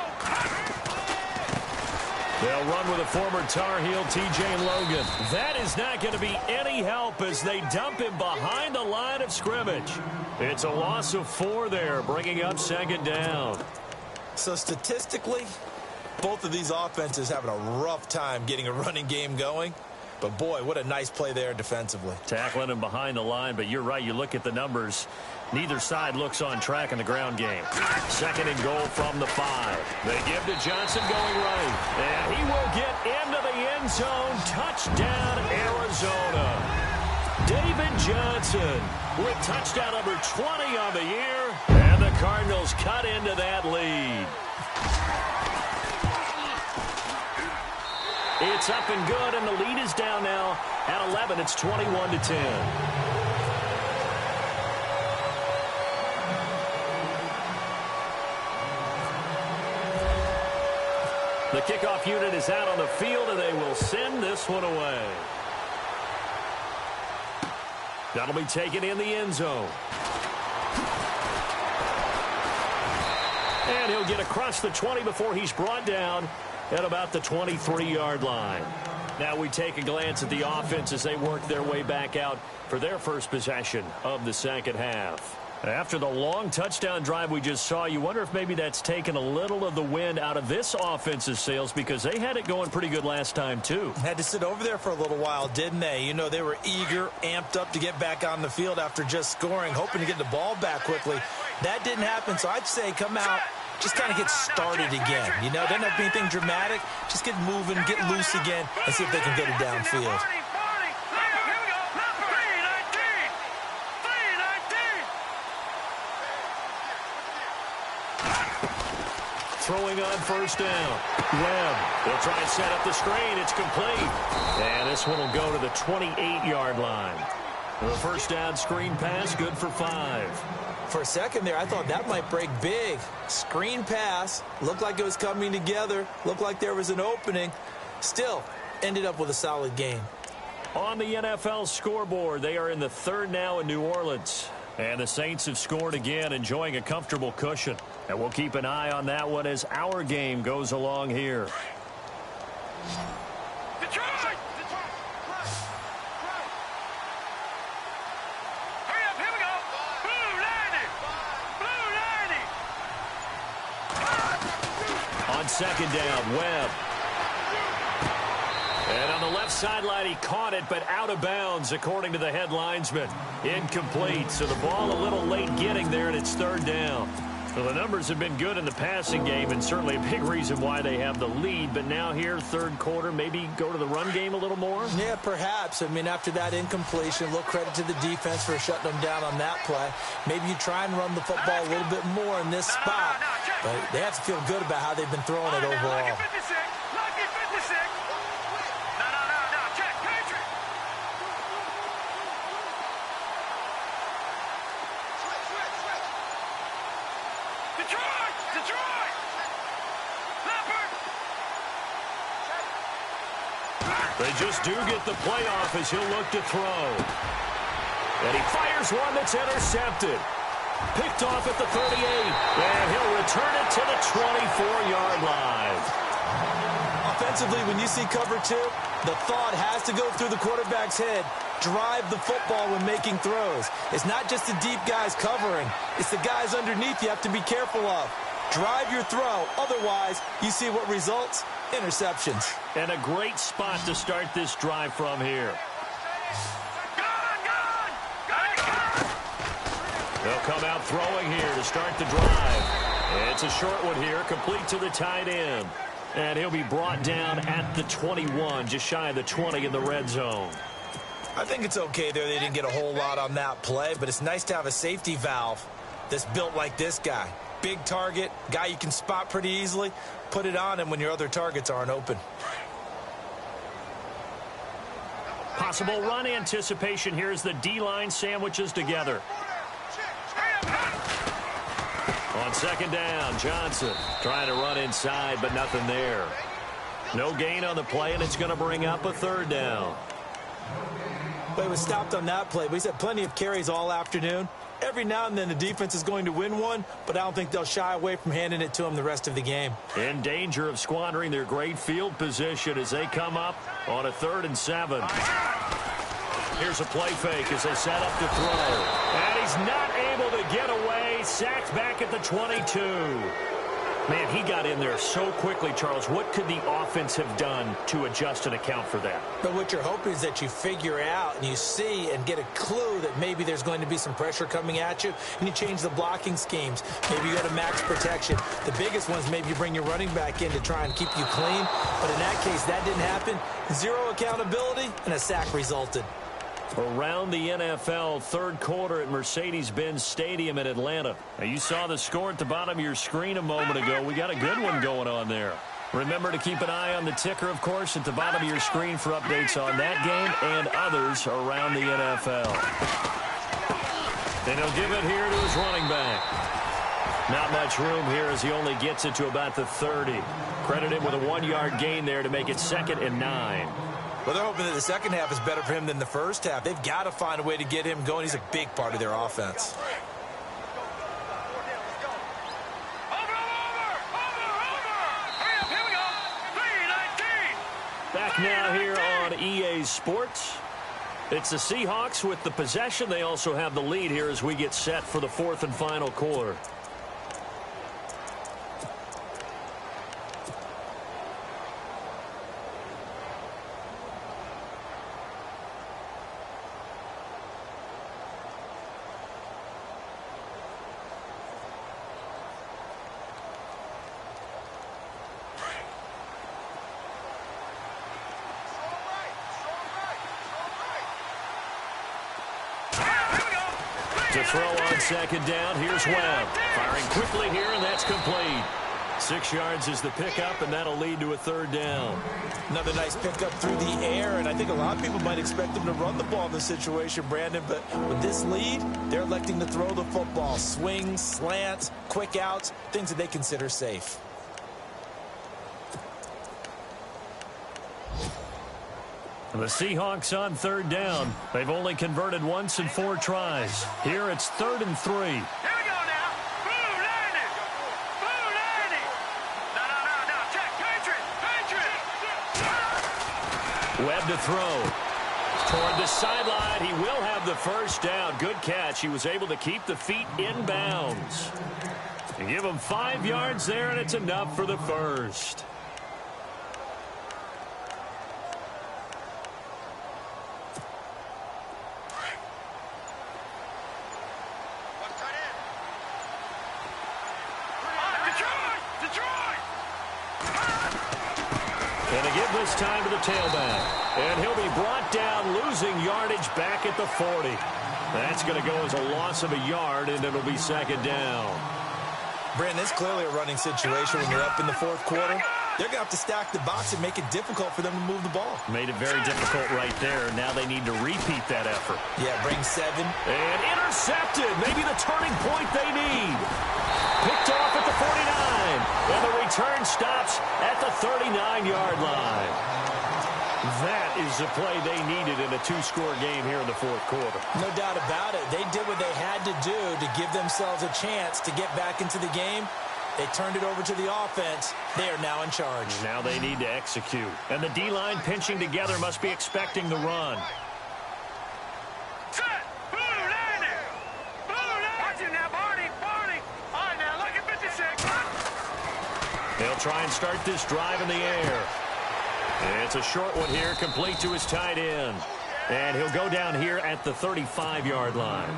Speaker 5: They'll run with a former Tar Heel, T.J. Logan. That is not going to be any help as they dump him behind the line of scrimmage. It's a loss of 4 there, bringing up 2nd down.
Speaker 6: So statistically, both of these offenses having a rough time getting a running game going. But, boy, what a nice play there defensively.
Speaker 5: Tackling him behind the line, but you're right. You look at the numbers. Neither side looks on track in the ground game. 2nd and goal from the 5. They give to Johnson going right. And he will get into the end zone. Touchdown, Arizona. David Johnson with touchdown number 20 on the year. And the Cardinals cut into that lead. It's up and good, and the lead is down now at 11. It's 21-10. The kickoff unit is out on the field, and they will send this one away. That'll be taken in the end zone. And he'll get across the 20 before he's brought down at about the 23-yard line. Now we take a glance at the offense as they work their way back out for their first possession of the 2nd half. After the long touchdown drive we just saw, you wonder if maybe that's taken a little of the wind out of this offense's sails because they had it going pretty good last time, too.
Speaker 6: Had to sit over there for a little while, didn't they? You know, they were eager, amped up to get back on the field after just scoring, hoping to get the ball back quickly. That didn't happen, so I'd say come out, just kind of get started again. You know, doesn't have to be anything dramatic. Just get moving, get loose again, and see if they can get it downfield.
Speaker 5: Throwing on first down. Webb will try and set up the screen. It's complete. And this one will go to the 28-yard line. The first down screen pass, good for 5.
Speaker 6: For a second there, I thought that might break big. Screen pass, looked like it was coming together, looked like there was an opening. Still, ended up with a solid game.
Speaker 5: On the NFL scoreboard, they are in the third now in New Orleans. And the Saints have scored again, enjoying a comfortable cushion. And we'll keep an eye on that one as our game goes along here.
Speaker 7: Detroit! Hurry up, here we go! Blue 90! Blue 90!
Speaker 5: On second down, Webb. And on the left sideline, he caught it, but out of bounds, according to the head linesman. Incomplete, so the ball a little late getting there, and it's third down. Well, the numbers have been good in the passing game, and certainly a big reason why they have the lead. But now here, third quarter, maybe go to the run game a little more?
Speaker 6: Yeah, perhaps. I mean, after that incompletion, a little credit to the defense for shutting them down on that play. Maybe you try and run the football a little bit more in this spot. But they have to feel good about how they've been throwing it overall.
Speaker 5: They just do get the playoff as he'll look to throw. And he fires one that's intercepted. Picked off at the 38. And he'll return it to the 24-yard line.
Speaker 6: Offensively, when you see cover 2, the thought has to go through the quarterback's head. Drive the football when making throws. It's not just the deep guys covering. It's the guys underneath you have to be careful of. Drive your throw. Otherwise, you see what results? Interceptions.
Speaker 5: And a great spot to start this drive from here. They'll come out throwing here to start the drive. And it's a short one here, complete to the tight end. And he'll be brought down at the 21, just shy of the 20 in the red zone.
Speaker 6: I think it's okay there. They didn't get a whole lot on that play, but it's nice to have a safety valve that's built like this guy. Big target, guy you can spot pretty easily. Put it on him when your other targets aren't open.
Speaker 5: Possible run anticipation here as the D-line sandwiches together. On second down, Johnson trying to run inside, but nothing there. No gain on the play, and it's going to bring up a third down.
Speaker 6: But he was stopped on that play, but he's had plenty of carries all afternoon. Every now and then the defense is going to win one, but I don't think they'll shy away from handing it to him the rest of the game. In danger of squandering their great field position as they come up on a 3rd and 7. Here's a play fake as they set up to throw. And he's not able to get away. Sacked back at the 22. Man, he got in there so quickly, Charles. What could the offense have done to adjust and account for that? But what you're hoping is that you figure out and you see and get a clue that maybe there's going to be some pressure coming at you, and you change the blocking schemes. Maybe you go to max protection. The biggest one is maybe you bring your running back in to try and keep you clean. But in that case, that didn't happen. Zero accountability, and a sack resulted. Around the NFL, third quarter at Mercedes-Benz Stadium in Atlanta. Now, you saw the score at the bottom of your screen a moment ago. We got a good one going on there. Remember to keep an eye on the ticker, of course, at the bottom of your screen for updates on that game and others around the NFL. And he'll give it here to his running back. Not much room here as he only gets it to about the 30. Credit him with a 1-yard gain there to make it 2nd and 9. Well, they're hoping that the second half is better for him than the first half. They've got to find a way to get him going. He's a big part of their offense. Back now here on EA Sports.
Speaker 5: It's the Seahawks with the possession. They also have the lead here as we get set for the fourth and final quarter. To throw on second down, here's Webb. Firing quickly here, and that's complete. 6 yards is the pickup, and that'll lead to a third down.
Speaker 6: Another nice pickup through the air, and I think a lot of people might expect them to run the ball in this situation, Brandon, but with this lead, they're electing to throw the football. Swings, slants, quick outs, things that they consider safe.
Speaker 5: The Seahawks on third down. They've only converted once in 4 tries. Here it's 3rd and 3.
Speaker 7: Here we go now. Boom, landed. Boom, landed. No. Check. Patriot.
Speaker 5: Webb to throw. Toward the sideline. He will have the first down. Good catch. He was able to keep the feet in bounds. And give him 5 yards there, and it's enough for the first. And to give this time to the tailback. And he'll be brought down, losing yardage back at the 40. That's going to go as a loss of a yard, and it'll be second down.
Speaker 6: Brandon, it's clearly a running situation when you're up in the fourth quarter. They're going to have to stack the box and make it difficult for them to move the ball.
Speaker 5: Made it very difficult right there. Now they need to repeat that effort.
Speaker 6: Yeah, bring 7.
Speaker 5: And intercepted. Maybe the turning point they need. Picked off at the 49. And the return stops at the 39-yard line. That is the play they needed in a 2-score game here in the fourth quarter.
Speaker 6: No doubt about it. They did what they had to do to give themselves a chance to get back into the game. They turned it over to the offense. They are now in charge.
Speaker 5: Now they need to execute. And the D-line pinching together must be expecting the run.
Speaker 7: Set. Boom, landed. Watch it now, Barney. All right, now, look at 56.
Speaker 5: They'll try and start this drive in the air. It's a short one here, complete to his tight end. And he'll go down here at the 35-yard line.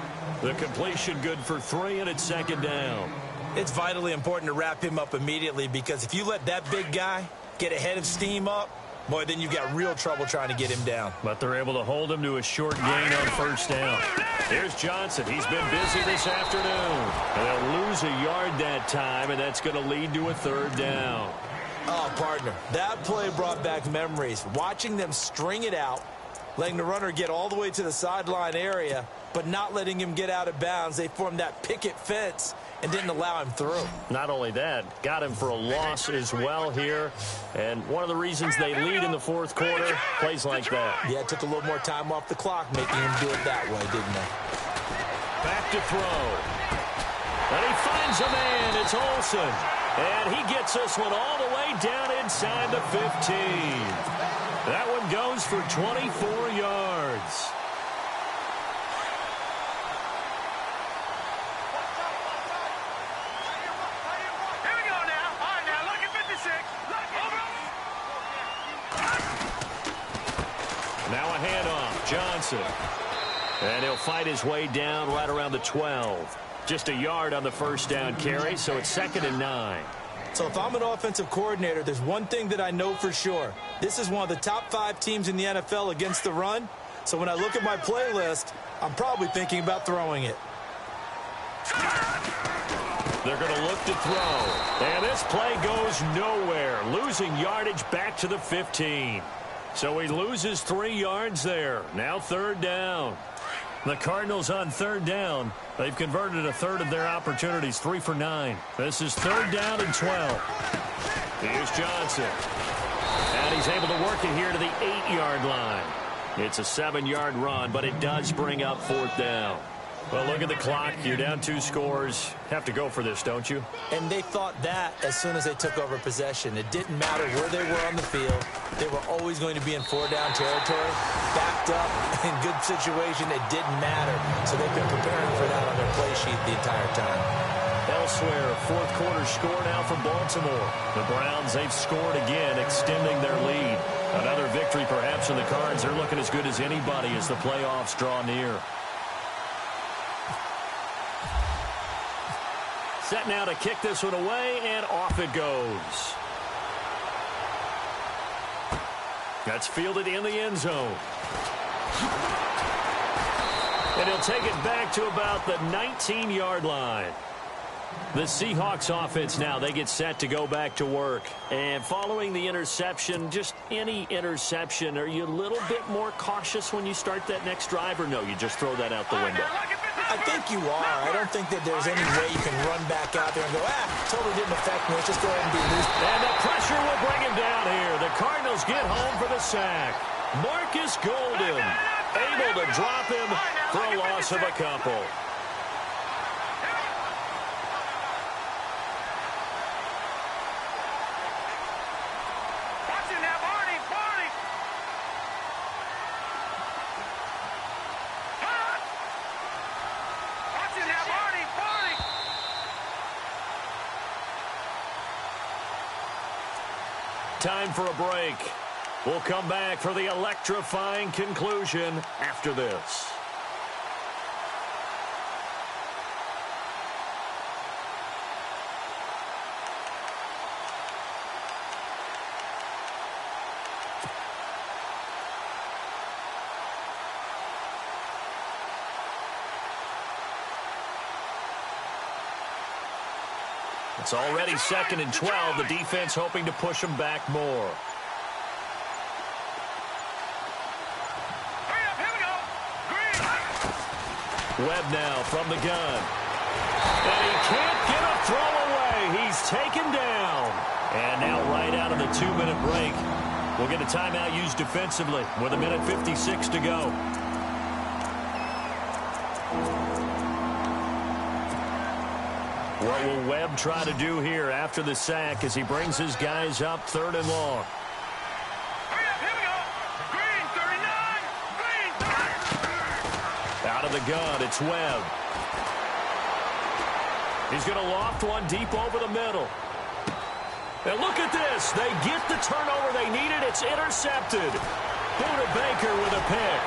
Speaker 5: The completion good for 3, and it's second down.
Speaker 6: It's vitally important to wrap him up immediately, because if you let that big guy get ahead of steam up, boy, then you've got real trouble trying to get him down.
Speaker 5: But they're able to hold him to a short gain on first down. Here's Johnson. He's been busy this afternoon. And they'll lose a yard that time, and that's going to lead to a third down.
Speaker 6: Oh, partner, that play brought back memories. Watching them string it out, letting the runner get all the way to the sideline area, but not letting him get out of bounds. They formed that picket fence and didn't allow him through.
Speaker 5: Not only that, got him for a loss as well here. And one of the reasons they lead in the fourth quarter, plays like that.
Speaker 6: Yeah, it took a little more time off the clock, making him do it that way, didn't they?
Speaker 5: Back to throw. And he finds a man. It's Olsen. And he gets this one all the way down inside the 15. That one goes for 24 yards.
Speaker 7: Here we go now. All right, now, look at 56.
Speaker 5: Now a handoff. Johnson. And he'll fight his way down right around the 12. Just a yard on the first down carry, so it's 2nd and 9.
Speaker 6: So if I'm an offensive coordinator, there's one thing that I know for sure. This is one of the top 5 teams in the NFL against the run. So when I look at my playlist, I'm probably thinking about throwing it.
Speaker 5: They're going to look to throw. And this play goes nowhere, losing yardage back to the 15. So he loses 3 yards there. Now third down. The Cardinals on third down. They've converted a third of their opportunities, 3 for 9. This is third down and 12. Here's Johnson. And he's able to work it here to the 8-yard line. It's a 7-yard run, but it does bring up fourth down. Well, look at the clock. You're down 2 scores. Have to go for this, don't you?
Speaker 6: And they thought that as soon as they took over possession. It didn't matter where they were on the field. They were always going to be in 4-down territory, backed up, in good situation. It didn't matter. So they've been preparing for that on their play sheet the entire time.
Speaker 5: Elsewhere, fourth quarter score now from Baltimore. The Browns, they've scored again, extending their lead. Another victory perhaps in the cards. They're looking as good as anybody as the playoffs draw near. Set now to kick this one away, and off it goes. That's fielded in the end zone. And he'll take it back to about the 19-yard line. The Seahawks offense now, they get set to go back to work. And following the interception, just any interception, are you a little bit more cautious when you start that next drive, or no, you just throw that out the window?
Speaker 6: I think you are. I don't think that there's any way you can run back out there and go, totally didn't affect me. Let's just go ahead and be loose.
Speaker 5: And the pressure will bring him down here. The Cardinals get home for the sack. Marcus Golden able to drop him for a loss of a couple. Time for a break. We'll come back for the electrifying conclusion after this. It's already 2nd and 12. The defense hoping to push them back more. Webb now from the gun. And he can't get a throw away. He's taken down. And now right out of the 2-minute break, we'll get a timeout used defensively with 1:56 to go. What will Webb try to do here after the sack as he brings his guys up 3rd and long? Out of the gun, it's Webb. He's going to loft one deep over the middle. And look at this. They get the turnover they needed. It's intercepted. Buda Baker with a pick.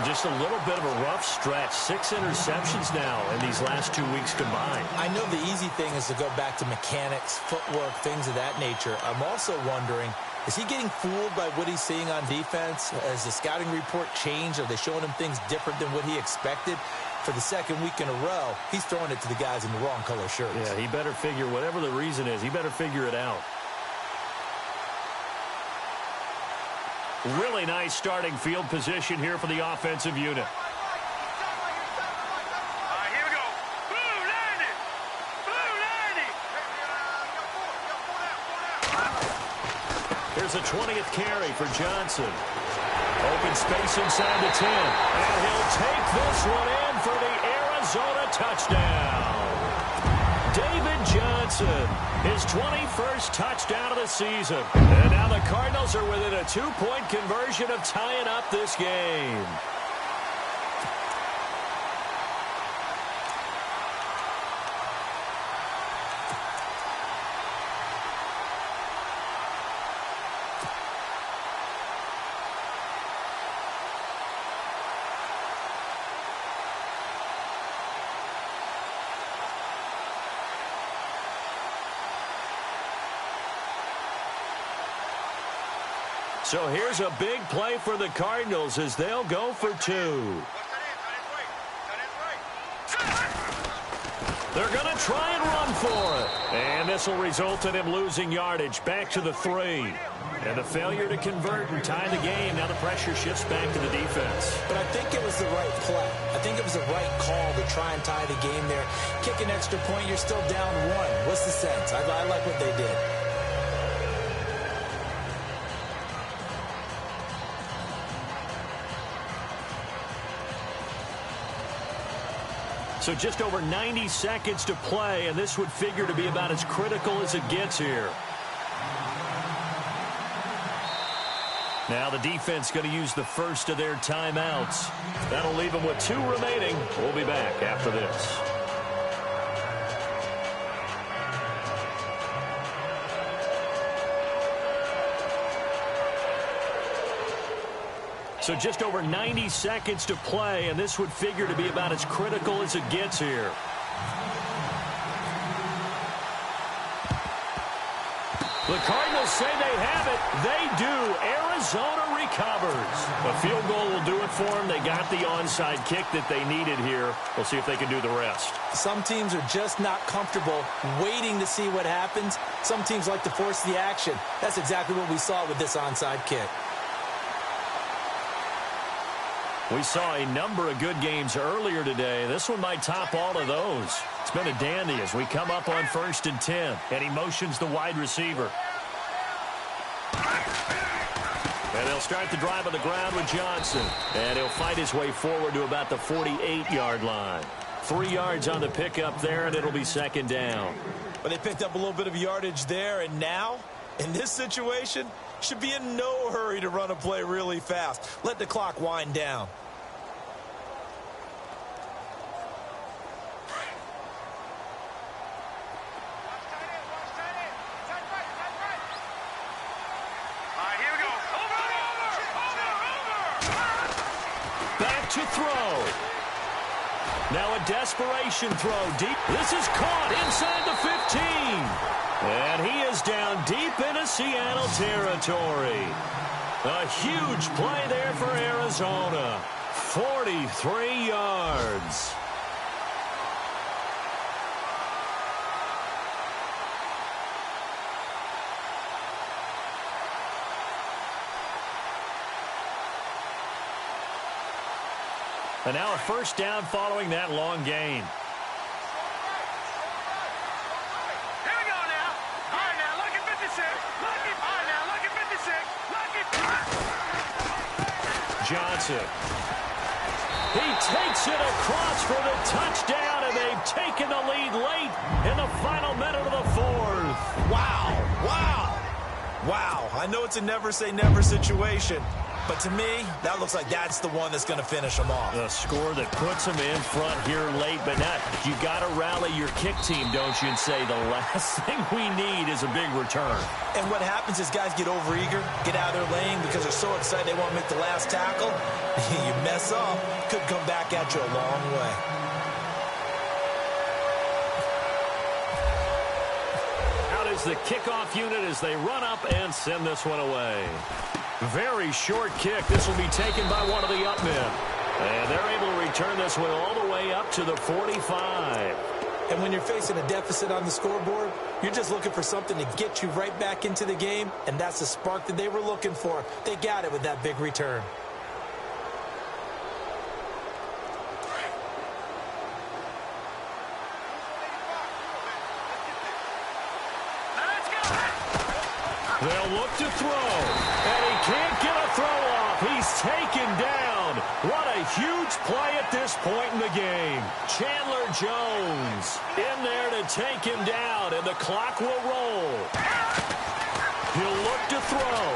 Speaker 5: Just a little bit of a rough stretch. 6 interceptions now in these last 2 weeks combined.
Speaker 6: I know the easy thing is to go back to mechanics, footwork, things of that nature. I'm also wondering, is he getting fooled by what he's seeing on defense? Has the scouting report changed? Are they showing him things different than what he expected? For the 2nd week in a row, he's throwing it to the guys in the wrong color shirts.
Speaker 5: Yeah, he better figure, whatever the reason is, he better figure it out. Really nice starting field position here for the offensive unit.
Speaker 7: Here we go. Blue 90.
Speaker 5: Here's a 20th carry for Johnson. Open space inside the 10. And he'll take this one in for the Arizona touchdown. David Johnson, his 21st touchdown of the season. And now the Cardinals are within a 2-point conversion of tying up this game. So here's a big play for the Cardinals as they'll go for 2. They're going to try and run for it. And this will result in him losing yardage back to the 3. And a failure to convert and tie the game. Now the pressure shifts back to the defense.
Speaker 6: But I think it was the right play. I think it was the right call to try and tie the game there. Kick an extra point, you're still down 1. What's the sense? I like what they did.
Speaker 5: So just over 90 seconds to play, and this would figure to be about as critical as it gets here. Now the defense going to use the first of their timeouts. That'll leave them with 2 remaining. We'll be back after this. So just over 90 seconds to play, and this would figure to be about as critical as it gets here. The Cardinals say they have it. They do. Arizona recovers. A field goal will do it for them. They got the onside kick that they needed here. We'll see if they can do the rest.
Speaker 6: Some teams are just not comfortable waiting to see what happens. Some teams like to force the action. That's exactly what we saw with this onside kick.
Speaker 5: We saw a number of good games earlier today. This one might top all of those. It's been a dandy as we come up on 1st and 10. And he motions the wide receiver. And they'll start the drive on the ground with Johnson. And he'll fight his way forward to about the 48-yard line. 3 yards on the pickup there, and it'll be 2nd down.
Speaker 6: But they picked up a little bit of yardage there, and now, in this situation, should be in no hurry to run a play really fast. Let the clock wind down.
Speaker 5: To throw. Now a desperation throw deep. This is caught inside the 15. And he is down deep into Seattle territory. A huge play there for Arizona. 43 yards. And now a 1st down following that long gain.
Speaker 7: Here we go now. All right, now look at 56. Look at, all right, now look at 56. Look at.
Speaker 5: Johnson. He takes it across for the touchdown, and they've taken the lead late in the final minute of the 4th.
Speaker 6: Wow, wow, wow. I know it's a never say never situation, but to me, that looks like that's the one that's going to finish them off.
Speaker 5: The score that puts them in front here late, but not. You got to rally your kick team, don't you, and say the last thing we need is a big return.
Speaker 6: And what happens is guys get overeager, get out of their lane because they're so excited they want to make the last tackle. You mess up, could come back at you a long way.
Speaker 5: Out is the kickoff unit as they run up and send this one away. Very short kick. This will be taken by one of the up men. And they're able to return this one all the way up to the 45.
Speaker 6: And when you're facing a deficit on the scoreboard, you're just looking for something to get you right back into the game, and that's the spark that they were looking for. They got it with that big return.
Speaker 5: They'll look to throw, and he can't get a throw off. He's taken down. What a huge play at this point in the game. Chandler Jones in there to take him down, and the clock will roll. He'll look to throw.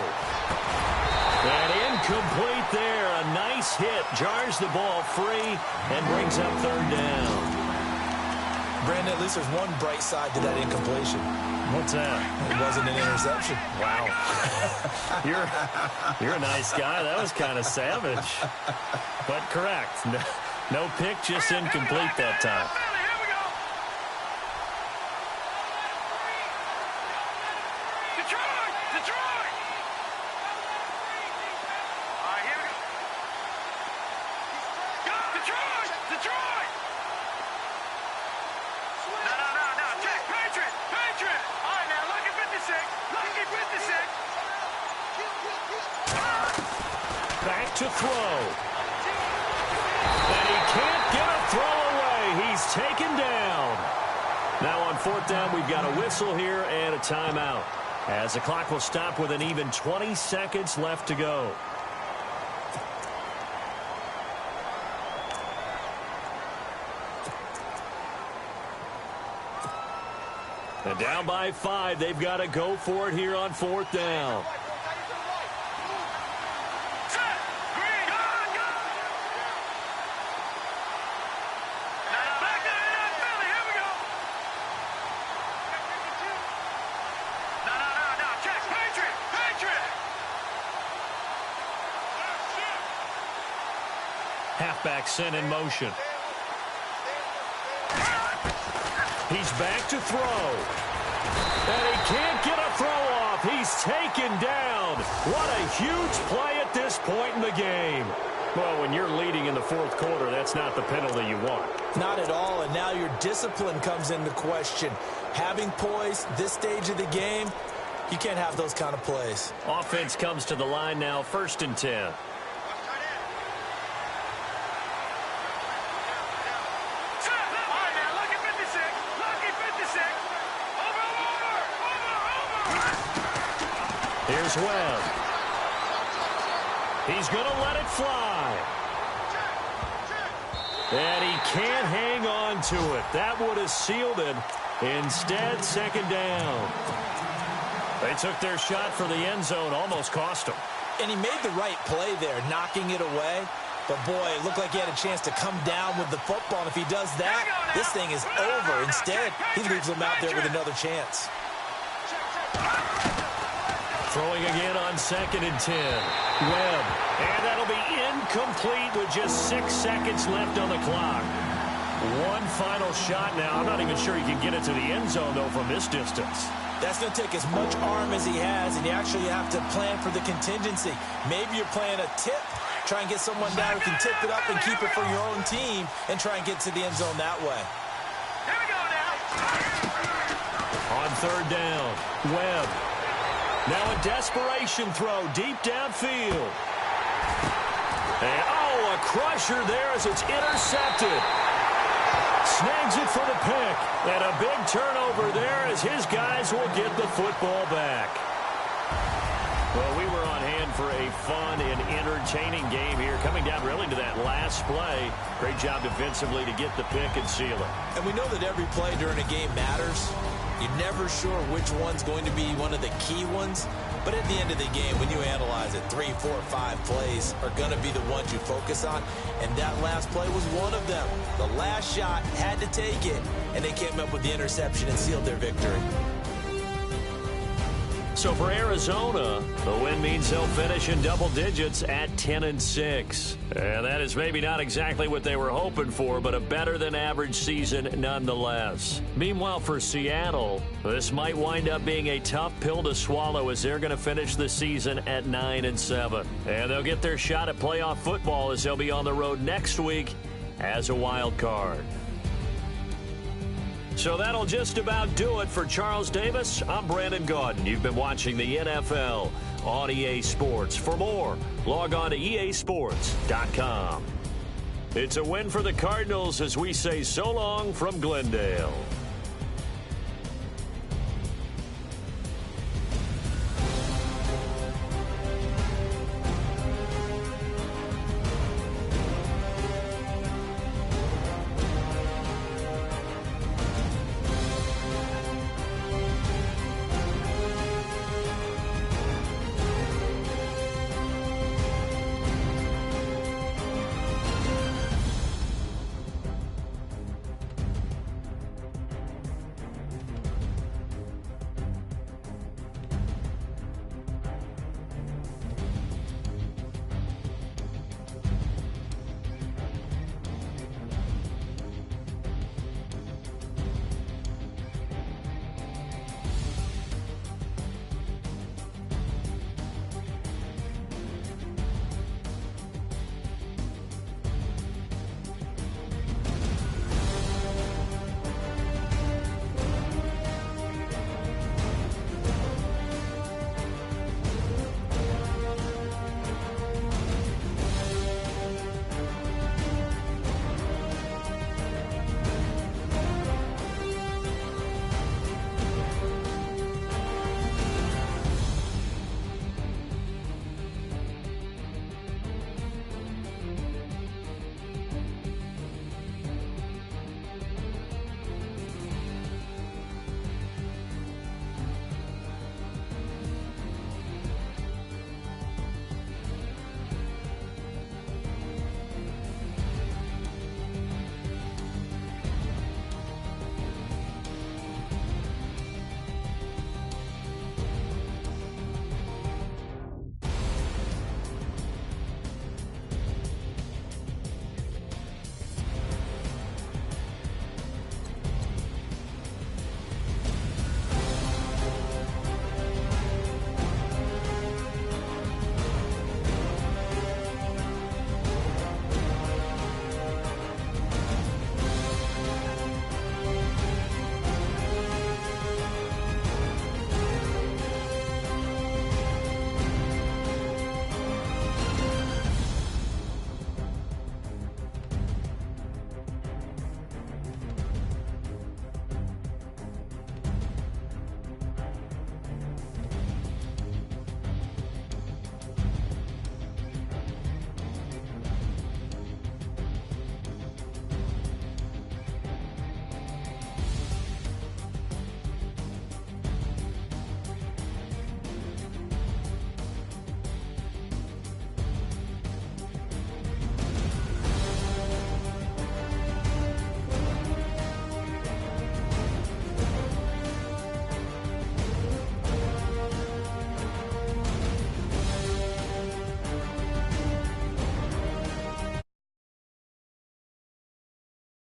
Speaker 5: And incomplete there. A nice hit. Jars the ball free and brings up 3rd down.
Speaker 6: Brandon, at least there's one bright side to that incompletion.
Speaker 5: What's that?
Speaker 6: It wasn't an interception.
Speaker 5: Wow. You're a nice guy. That was kind of savage. But correct. No pick, just incomplete that time.
Speaker 7: Here we go. Detroit! Detroit! All right, here we go. Detroit! Detroit! No. Check. Patriot! Patriot! All right, now look at 56. Look at 56.
Speaker 5: Back to throw. And he can't get a throw away. He's taken down. Now on 4th down, we've got a whistle here and a timeout, as the clock will stop with an even 20 seconds left to go. And down by 5, they've got to go for it here on 4th down. Halfback sent in motion. He's back to throw. And he can't get a throw off. He's taken down. What a huge play at this point in the game. Well, when you're leading in the 4th quarter, that's not the penalty you want.
Speaker 6: Not at all, and now your discipline comes into question. Having poise this stage of the game, you can't have those kind of plays.
Speaker 5: Offense comes to the line now, 1st and 10. Here's Webb. He's going to let it fly. And he can't hang on to it. That would have sealed it. Instead, 2nd down. They took their shot for the end zone, almost cost them.
Speaker 6: And he made the right play there, knocking it away. But, boy, it looked like he had a chance to come down with the football. And if he does that, this thing is over. Instead, he leaves them out there with another chance.
Speaker 5: Throwing again on 2nd and 10. Webb. And that'll be incomplete with just 6 seconds left on the clock. One final shot now. I'm not even sure he can get it to the end zone, though, from this distance.
Speaker 6: That's going to take as much arm as he has, and you actually have to plan for the contingency. Maybe you're playing a tip. Try and get someone down who can tip it up and keep it for your own team and try and get to the end zone that way.
Speaker 7: Here we go now.
Speaker 5: On 3rd down, Webb. Now a desperation throw deep downfield. And, a crusher there as it's intercepted. Snags it for the pick. And a big turnover there as his guys will get the football back. Well, we were on hand for a fun and entertaining game here. Coming down really to that last play. Great job defensively to get the pick and seal it.
Speaker 6: And we know that every play during a game matters. You're never sure which one's going to be one of the key ones. But at the end of the game, when you analyze it, 3, 4, 5 plays are going to be the ones you focus on. And that last play was one of them. The last shot had to take it, and they came up with the interception and sealed their victory.
Speaker 5: So for Arizona, the win means they'll finish in double digits at 10-6. And that is maybe not exactly what they were hoping for, but a better than average season nonetheless. Meanwhile, for Seattle, this might wind up being a tough pill to swallow as they're going to finish the season at 9-7. And they'll get their shot at playoff football as they'll be on the road next week as a wild card. So that'll just about do it for Charles Davis. I'm Brandon Gaudin. You've been watching the NFL on EA Sports. For more, log on to easports.com. It's a win for the Cardinals as we say so long from Glendale.